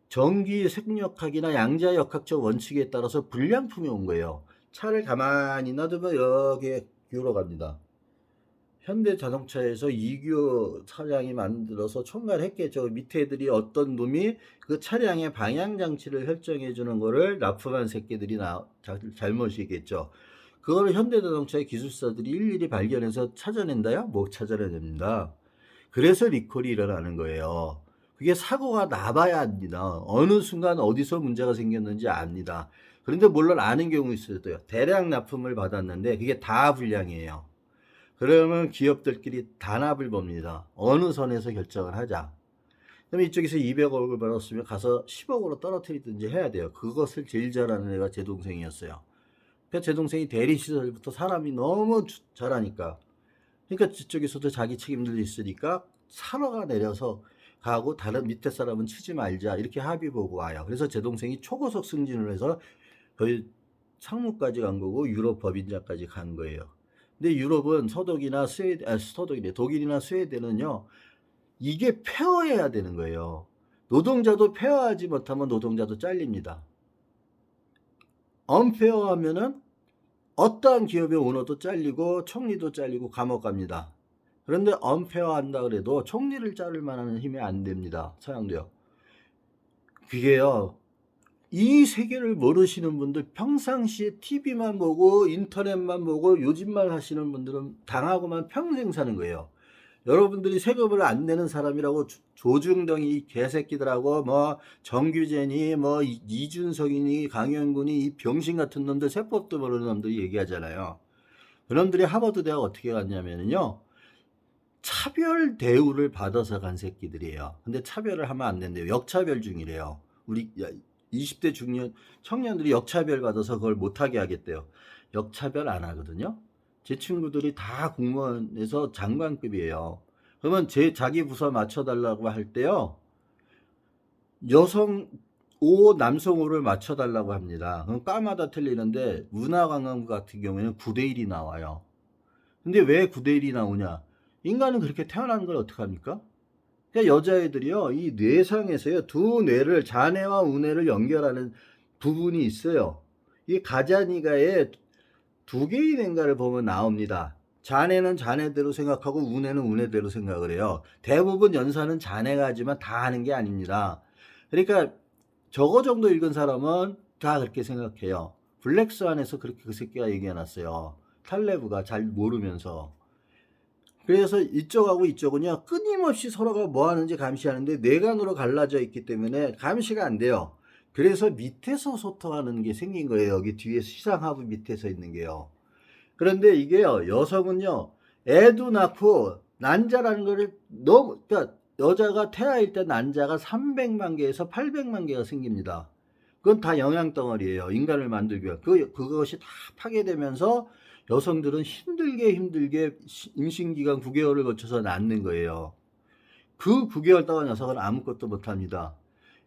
전기 생력학이나 양자역학적 원칙에 따라서 불량품이 온 거예요. 차를 가만히 놔두면 이렇게 기울어 갑니다. 현대자동차에서 이규 차량이 만들어서 총괄했겠죠. 밑에 애들이 어떤 놈이 그 차량의 방향장치를 설정해 주는 거를 납품한 새끼들이 잘못이겠죠. 그걸 현대자동차의 기술사들이 일일이 발견해서 찾아낸다요? 못 찾아냅니다. 그래서 리콜이 일어나는 거예요. 그게 사고가 나봐야 합니다. 어느 순간 어디서 문제가 생겼는지 압니다. 그런데 물론 아는 경우 있어요. 대량 납품을 받았는데 그게 다 불량이에요. 그러면 기업들끼리 단합을 봅니다. 어느 선에서 결정을 하자. 그럼 이쪽에서 200억을 벌었으면 가서 10억으로 떨어뜨리든지 해야 돼요. 그것을 제일 잘하는 애가 제 동생이었어요. 그러니까 제 동생이 대리 시절부터 사람이 너무 잘하니까. 그러니까 저쪽에서도 자기 책임들이 있으니까 산호가 내려서 가고 다른 밑에 사람은 치지 말자 이렇게 합의 보고 와요. 그래서 제 동생이 초고속 승진을 해서 거의 상무까지 간 거고 유럽 법인자까지 간 거예요. 근데 유럽은 독일이나 스웨덴은요 이게 페어해야 되는 거예요. 노동자도 페어하지 못하면 노동자도 잘립니다. 언페어하면은 어떠한 기업의 오너도 잘리고 총리도 잘리고 감옥 갑니다. 그런데 언페어한다 그래도 총리를 자를 만한 힘이 안 됩니다. 서양도요. 그게요. 이 세계를 모르시는 분들 평상시에 TV만 보고 인터넷만 보고 요즘만 하시는 분들은 당하고만 평생 사는 거예요. 여러분들이 세금을 안 내는 사람이라고 조중동이 개새끼들하고 뭐 정규재니 뭐 이준석이니 강영군이 이 병신 같은 놈들 세법도 모르는 놈들이 얘기하잖아요. 그놈들이 하버드 대학 어떻게 갔냐면요. 차별 대우를 받아서 간 새끼들이에요. 근데 차별을 하면 안 된대요. 역차별 중이래요. 우리 20대 중년 청년들이 역차별 받아서 그걸 못하게 하겠대요. 역차별 안 하거든요. 제 친구들이 다 공무원에서 장관급이에요. 그러면 자기 부서 맞춰달라고 할 때요. 여성 5, 남성 5를 맞춰달라고 합니다. 그럼 과마다 틀리는데 문화관광부 같은 경우에는 9대1이 나와요. 근데 왜 9대1이 나오냐? 인간은 그렇게 태어난 걸 어떡합니까? 그러니까 여자애들이요. 이 뇌상에서요. 두 뇌를 자뇌와 우뇌를 연결하는 부분이 있어요. 이 가자니가에 두 개의 뇌인가를 보면 나옵니다. 자네는 자네대로 생각하고 우뇌는 우뇌대로 생각을 해요. 대부분 연산은 자네가 하지만 다 하는 게 아닙니다. 그러니까 저거 정도 읽은 사람은 다 그렇게 생각해요. 블랙스완에서 그렇게 그 새끼가 얘기해놨어요. 탈레브가 잘 모르면서. 그래서 이쪽하고 이쪽은요 끊임없이 서로가 뭐 하는지 감시하는데 뇌관으로 갈라져 있기 때문에 감시가 안 돼요. 그래서 밑에서 소통하는 게 생긴 거예요. 여기 뒤에 시상하부 밑에서 있는 게요. 그런데 이게요 여성은요 애도 낳고 난자라는 거를 너무, 그러니까 여자가 태아일 때 난자가 300만 개에서 800만 개가 생깁니다. 그건 다 영양 덩어리예요. 인간을 만들기 위한. 그것이 다 파괴되면서 여성들은 힘들게 임신기간 9개월을 거쳐서 낳는 거예요. 그 9개월 동안 녀석은 아무것도 못합니다.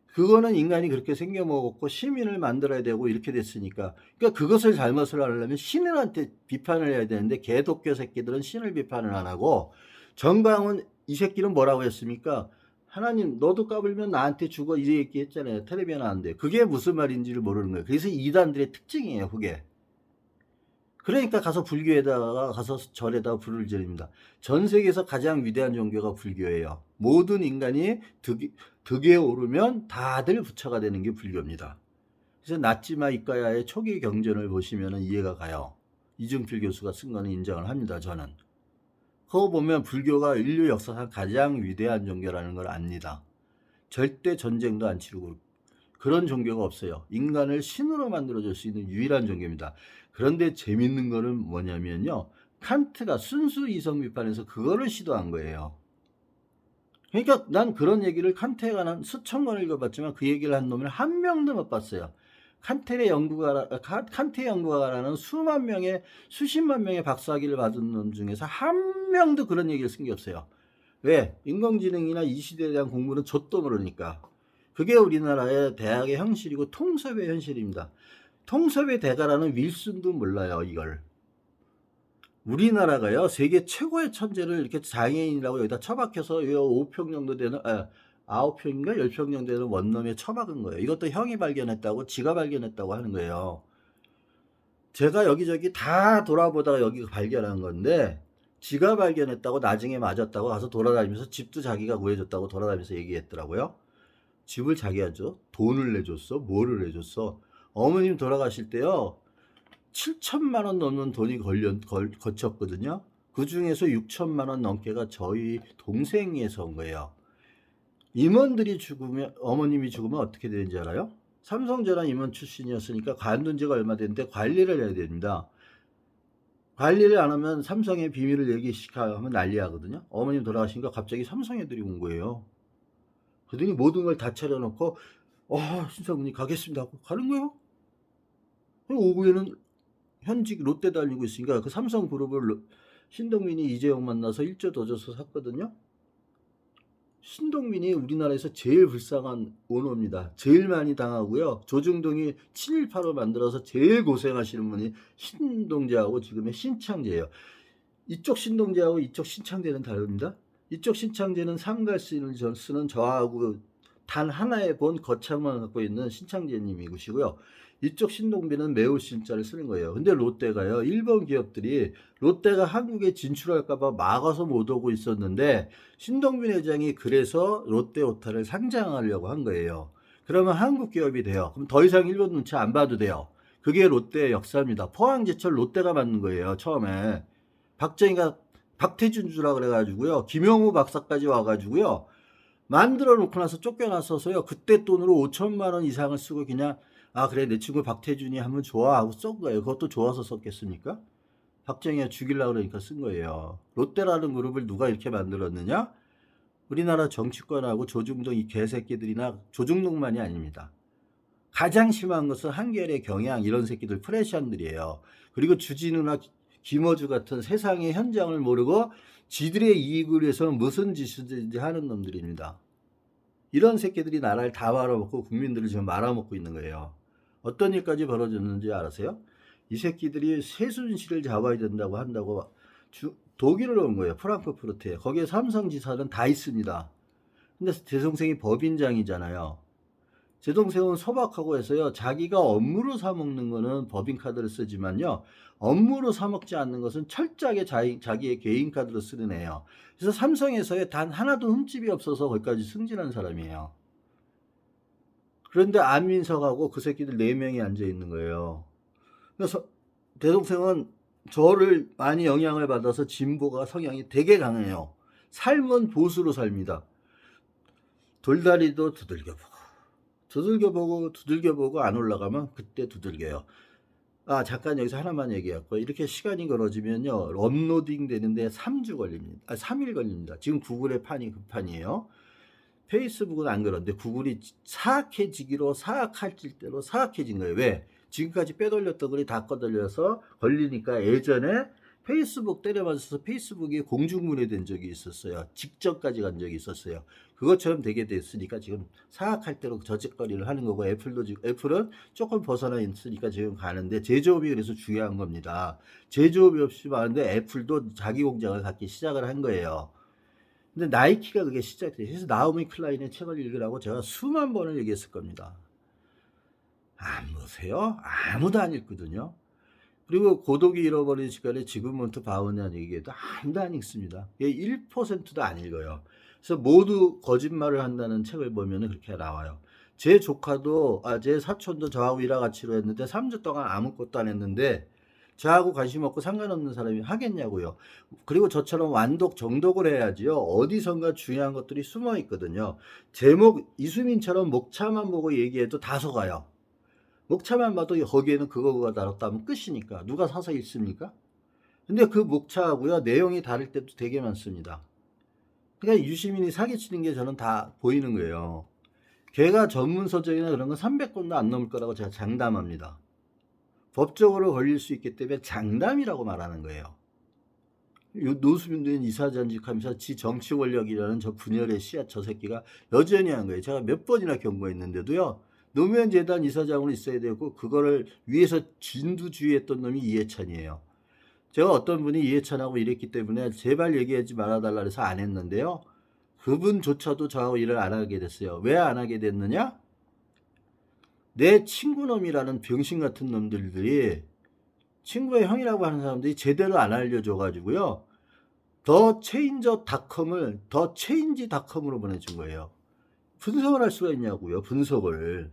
그거는 인간이 그렇게 생겨먹었고 시민을 만들어야 되고 이렇게 됐으니까. 그러니까 그것을 잘못을 하려면 신들한테 비판을 해야 되는데 개독교 새끼들은 신을 비판을 안 하고, 정광훈 이 새끼는 뭐라고 했습니까? 하나님 너도 까불면 나한테 죽어 이 얘기 했잖아요. 텔레비전 하는데. 그게 무슨 말인지를 모르는 거예요. 그래서 이단들의 특징이에요. 그게. 그러니까 가서 불교에다가 가서 절에다가 불을 지릅니다. 전 세계에서 가장 위대한 종교가 불교예요. 모든 인간이 득에 오르면 다들 부처가 되는 게 불교입니다. 그래서 나치마 이과야의 초기 경전을 보시면 이해가 가요. 이중필 교수가 쓴 거는 인정을 합니다. 저는. 그거 보면 불교가 인류 역사상 가장 위대한 종교라는 걸 압니다. 절대 전쟁도 안 치르고 그런 종교가 없어요. 인간을 신으로 만들어줄 수 있는 유일한 종교입니다. 그런데 재밌는 거는 뭐냐면요. 칸트가 순수 이성 비판에서 그거를 시도한 거예요. 그러니까 난 그런 얘기를 칸트에 관한 수천 권 읽어봤지만 그 얘기를 한 놈을 한 명도 못 봤어요. 칸트의 연구가라는 수십만 명의 박사학위를 받은 놈 중에서 한 명도 그런 얘기를 쓴 게 없어요. 왜? 인공지능이나 이 시대에 대한 공부는 좆도 모르니까. 그게 우리나라의 대학의 현실이고 통섭의 현실입니다. 통섭의 대가라는 윌슨도 몰라요, 이걸. 우리나라가요, 세계 최고의 천재를 이렇게 장애인이라고 여기다 처박혀서 5평 정도 되는, 9평인가 10평 정도 되는 원룸에 처박은 거예요. 이것도 형이 발견했다고, 지가 발견했다고 하는 거예요. 제가 여기저기 다 돌아보다가 여기 발견한 건데, 지가 발견했다고 나중에 맞았다고 가서 돌아다니면서 집도 자기가 구해줬다고 돌아다니면서 얘기했더라고요. 집을 자기가 줘? 돈을 내줬어? 뭐를 내줬어? 어머님 돌아가실 때요, 7천만 원 넘는 돈이 거쳤거든요. 그 중에서 6천만 원 넘게가 저희 동생에서 온 거예요. 임원들이 죽으면, 어머님이 죽으면 어떻게 되는지 알아요? 삼성전화 임원 출신이었으니까 관둔 지가 얼마 됐는데 관리를 해야 됩니다. 관리를 안 하면 삼성의 비밀을 얘기하면 난리 하거든요. 어머님 돌아가시니까 갑자기 삼성 애들이 온 거예요. 그러더니 모든 걸 다 차려놓고, 신사분이 가겠습니다 하고 가는 거예요. 오후에는 현직 롯데 달리고 있으니까 그 삼성그룹을 신동민이 이재용 만나서 1조 더 줘서 샀거든요. 신동민이 우리나라에서 제일 불쌍한 오너입니다. 제일 많이 당하고요. 조중동이 7.18로 만들어서 제일 고생하시는 분이 신동재하고 지금의 신창재예요. 이쪽 신동재하고 이쪽 신창재는 다릅니다. 이쪽 신창재는 삼갈씨를 쓰는 저하고 단 하나의 본 거창만 갖고 있는 신창재님이시고요. 이쪽 신동빈은 매우 신자를 쓰는 거예요. 근데 롯데가요, 일본 기업들이 롯데가 한국에 진출할까봐 막아서 못 오고 있었는데 신동빈 회장이 그래서 롯데오타를 상장하려고 한 거예요. 그러면 한국 기업이 돼요. 그럼 더 이상 일본 눈치 안 봐도 돼요. 그게 롯데의 역사입니다. 포항제철 롯데가 만든 거예요, 처음에. 박정희가 박태준 주라 그래가지고요, 김영우 박사까지 와가지고요, 만들어 놓고 나서 쫓겨났어서요, 그때 돈으로 5천만 원 이상을 쓰고 그냥, 그래, 내 친구 박태준이 하면 좋아 하고 쓴 거예요. 그것도 좋아서 썼겠습니까? 박정희가 죽이려고 그러니까 쓴 거예요. 롯데라는 그룹을 누가 이렇게 만들었느냐? 우리나라 정치권하고 조중동 이 개새끼들이나 조중동만이 아닙니다. 가장 심한 것은 한겨레, 경향 이런 새끼들 프레시안들이에요. 그리고 주진우나 김어주 같은 세상의 현장을 모르고 지들의 이익을 위해서 무슨 짓이든지 하는 놈들입니다. 이런 새끼들이 나라를 다 말아먹고 국민들을 지금 말아먹고 있는 거예요. 어떤 일까지 벌어졌는지 아세요? 이 새끼들이 최순실을 잡아야 된다고 한다고 독일을 온 거예요. 프랑크푸르트에. 거기에 삼성지사는 다 있습니다. 근데 제 동생이 법인장이잖아요. 제 동생은 소박하고 해서요, 자기가 업무로 사먹는 거는 법인카드를 쓰지만요, 업무로 사먹지 않는 것은 철저하게 자기의 개인카드로 쓰는 애예요. 그래서 삼성에서의 단 하나도 흠집이 없어서 거기까지 승진한 사람이에요. 그런데 안민석하고 그 새끼들 4명이 앉아 있는 거예요. 그래서 내 동생은 저를 많이 영향을 받아서 진보가 성향이 되게 강해요. 삶은 보수로 삽니다. 돌다리도 두들겨보고 안 올라가면 그때 두들겨요. 아, 잠깐 여기서 하나만 얘기할게요. 이렇게 시간이 걸어지면요, 업로딩 되는데 3주 걸립니다. 아, 3일 걸립니다. 지금 구글의 판이 급판이에요. 페이스북은 안 그런데 구글이 사악해지기로 사악할 대로 사악해진 거예요. 왜? 지금까지 빼돌렸던 글이 다 꺼돌려서 걸리니까 예전에 페이스북 때려맞아서 페이스북이 공중분해된 적이 있었어요. 직전까지 간 적이 있었어요. 그것처럼 되게 됐으니까 지금 사악할 대로 저짓거리를 하는 거고, 애플은 조금 벗어나 있으니까 지금 가는데, 제조업이 그래서 중요한 겁니다. 제조업이 없이 많은데 애플도 자기 공장을 갖기 시작을 한 거예요. 근데 나이키가 그게 시작돼요. 그래서 나오미 클라인의 책을 읽으라고 제가 수만 번을 얘기했을 겁니다. 안 보세요? 아무도 안 읽거든요. 그리고 고독이 잃어버린 시간에 지금부터 바우냐 얘기해도 아무도 안 읽습니다. 1%도 안 읽어요. 그래서 모두 거짓말을 한다는 책을 보면 그렇게 나와요. 제 조카도, 제 사촌도 저하고 일하같이로 했는데 3주 동안 아무것도 안 했는데 저하고 관심 없고 상관없는 사람이 하겠냐고요. 그리고 저처럼 완독 정독을 해야지요. 어디선가 중요한 것들이 숨어 있거든요. 제목 이수민처럼 목차만 보고 얘기해도 다 속아요. 목차만 봐도 거기에는 그거가 다뤘다면 끝이니까 누가 사서 읽습니까? 근데 그 목차하고요, 내용이 다를 때도 되게 많습니다. 그러니까 유시민이 사기치는 게 저는 다 보이는 거예요. 걔가 전문 서적이나 그런 건 300권도 안 넘을 거라고 제가 장담합니다. 법적으로 걸릴 수 있기 때문에 장담이라고 말하는 거예요. 노수민된 이사전직하면서 지 정치 권력이라는 저 분열의 씨앗, 저 새끼가 여전히 한 거예요. 제가 몇 번이나 경고했는데도요. 노무현 재단 이사장으로 있어야 되고 그거를 위해서 진두지휘했던 놈이 이해찬이에요. 제가 어떤 분이 이해찬하고 일했기 때문에 제발 얘기하지 말아달라 해서 안 했는데요. 그분조차도 저하고 일을 안 하게 됐어요. 왜 안 하게 됐느냐? 내 친구놈이라는 병신 같은 놈들이, 친구의 형이라고 하는 사람들이 제대로 안 알려줘가지고요. 더 체인지닷컴으로 보내준 거예요. 분석을 할 수가 있냐고요. 분석을.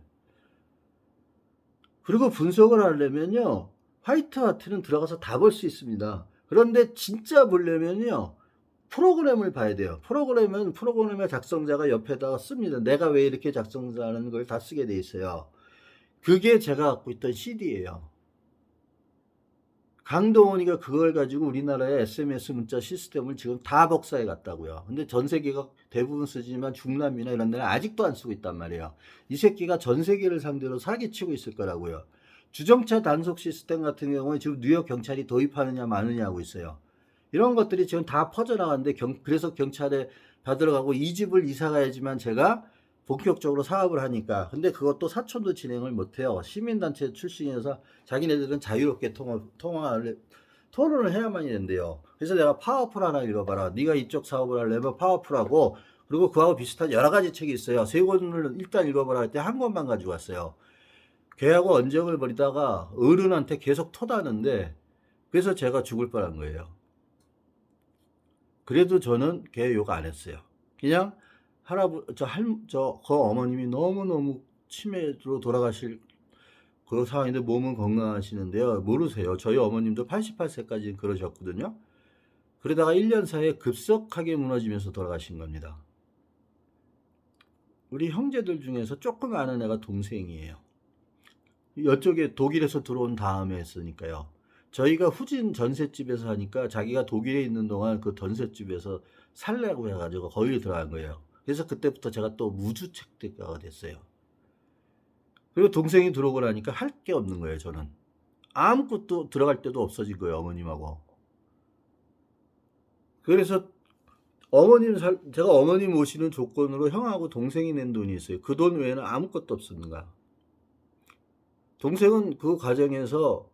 그리고 분석을 하려면요, 화이트하트는 들어가서 다 볼 수 있습니다. 그런데 진짜 보려면요, 프로그램을 봐야 돼요. 프로그램의 작성자가 옆에다가 씁니다. 내가 왜 이렇게 작성자는 걸 다 쓰게 돼 있어요. 그게 제가 갖고 있던 CD예요. 강동원이가 그걸 가지고 우리나라의 SMS 문자 시스템을 지금 다 복사해 갔다고요. 근데 전 세계가 대부분 쓰지만 중남미나 이런 데는 아직도 안 쓰고 있단 말이에요. 이 새끼가 전 세계를 상대로 사기치고 있을 거라고요. 주정차 단속 시스템 같은 경우에 지금 뉴욕 경찰이 도입하느냐 마느냐 하고 있어요. 이런 것들이 지금 다 퍼져나가는데 그래서 경찰에 받으러 가고 이 집을 이사 가야지만 제가 본격적으로 사업을 하니까. 근데 그것도 사촌도 진행을 못해요. 시민단체 출신이어서 자기네들은 자유롭게 토론을 해야만이 된대요. 그래서 내가 파워풀 하나 읽어봐라. 네가 이쪽 사업을 하려면 파워풀하고, 그리고 그하고 비슷한 여러 가지 책이 있어요. 세 권을 일단 읽어봐라 할 때 한 권만 가지고 왔어요. 걔하고 언쟁을 벌이다가 어른한테 계속 토다는데, 그래서 제가 죽을 뻔한 거예요. 그래도 저는 걔 욕 안 했어요. 그냥 그 어머님이 너무너무 치매로 돌아가실 그 상황인데 몸은 건강하시는데요. 모르세요. 저희 어머님도 88세까지 그러셨거든요. 그러다가 1년 사이에 급속하게 무너지면서 돌아가신 겁니다. 우리 형제들 중에서 조금 아는 애가 동생이에요. 이쪽에 독일에서 들어온 다음에 했으니까요. 저희가 후진 전셋집에서 하니까 자기가 독일에 있는 동안 그 전셋집에서 살려고 해가지고 거기 들어간 거예요. 그래서 그때부터 제가 또 무주택자가 됐어요. 그리고 동생이 들어오고 나니까 할 게 없는 거예요, 저는. 아무것도 들어갈 데도 없어진 거예요, 어머님하고. 그래서 제가 어머님 모시는 조건으로 형하고 동생이 낸 돈이 있어요. 그 돈 외에는 아무것도 없었는가. 동생은 그 과정에서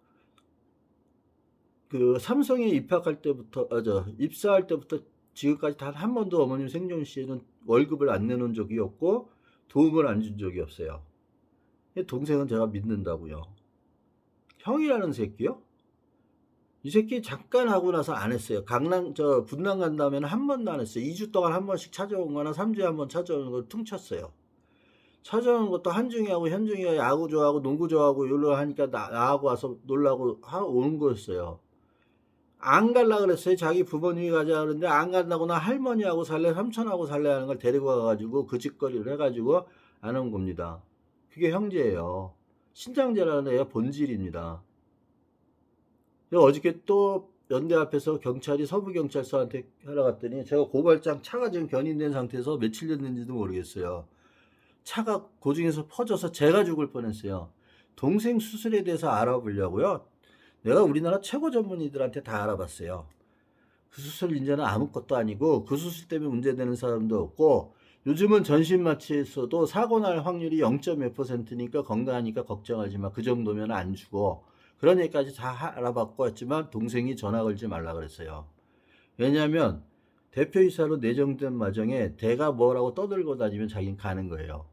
그 삼성에 입사할 때부터 지금까지 단 한 번도 어머님 생존 시에는 월급을 안 내놓은 적이 없고 도움을 안 준 적이 없어요. 동생은 제가 믿는다고요. 형이라는 새끼요? 이 새끼 잠깐 하고 나서 안 했어요. 분당 간 다음에는 한 번도 안 했어요. 2주 동안 한 번씩 찾아온 거나 3주에 한 번 찾아오는 걸 퉁쳤어요. 찾아오는 것도 한중이하고 현중이가 야구 좋아하고 농구 좋아하고 이러고 하니까 나하고 와서 놀라고 오는 거였어요. 안 갈라 그랬어요. 자기 부모님이 가자 그러는데 안 간다고 나 할머니하고 살래, 삼촌하고 살래 하는 걸 데리고 가가지고 그 짓거리를 해가지고 안 온 겁니다. 그게 형제예요. 신장제라는 애가 본질입니다. 어저께 또 연대 앞에서 경찰이 서부경찰서한테 하러 갔더니 제가 고발장 차가 지금 견인된 상태에서 며칠 됐는지도 모르겠어요. 차가 고중에서 퍼져서 제가 죽을 뻔했어요. 동생 수술에 대해서 알아보려고요. 내가 우리나라 최고 전문의들한테 다 알아봤어요. 그 수술 인자는 아무것도 아니고 그 수술 때문에 문제되는 사람도 없고 요즘은 전신 마취에서도 사고 날 확률이 0.몇 %니까 건강하니까 걱정하지 마. 그 정도면 안 죽어. 그런 얘기까지 다 알아봤고 했지만 동생이 전화 걸지 말라 그랬어요. 왜냐하면 대표이사로 내정된 마정에 대가 뭐라고 떠들고 다니면 자기는 가는 거예요.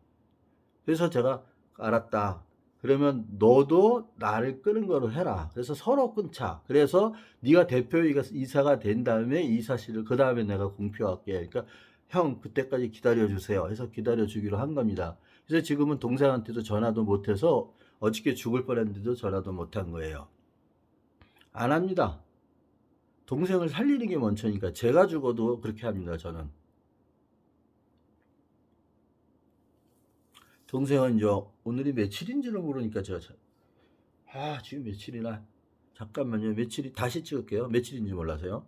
그래서 제가 알았다. 그러면 너도 나를 끄는 거로 해라. 그래서 서로 끊자. 그래서 네가 대표이사가 된 다음에 이 사실을 그 다음에 내가 공표할게. 그러니까 형 그때까지 기다려주세요. 해서 기다려주기로 한 겁니다. 그래서 지금은 동생한테도 전화도 못해서 어저께 죽을 뻔했는데도 전화도 못한 거예요. 안 합니다. 동생을 살리는 게 먼저니까 제가 죽어도 그렇게 합니다. 저는. 동생은 이제 오늘이 며칠인지를 모르니까 제가 지금 며칠이나 잠깐만요. 며칠이 다시 찍을게요. 며칠인지 몰라서요.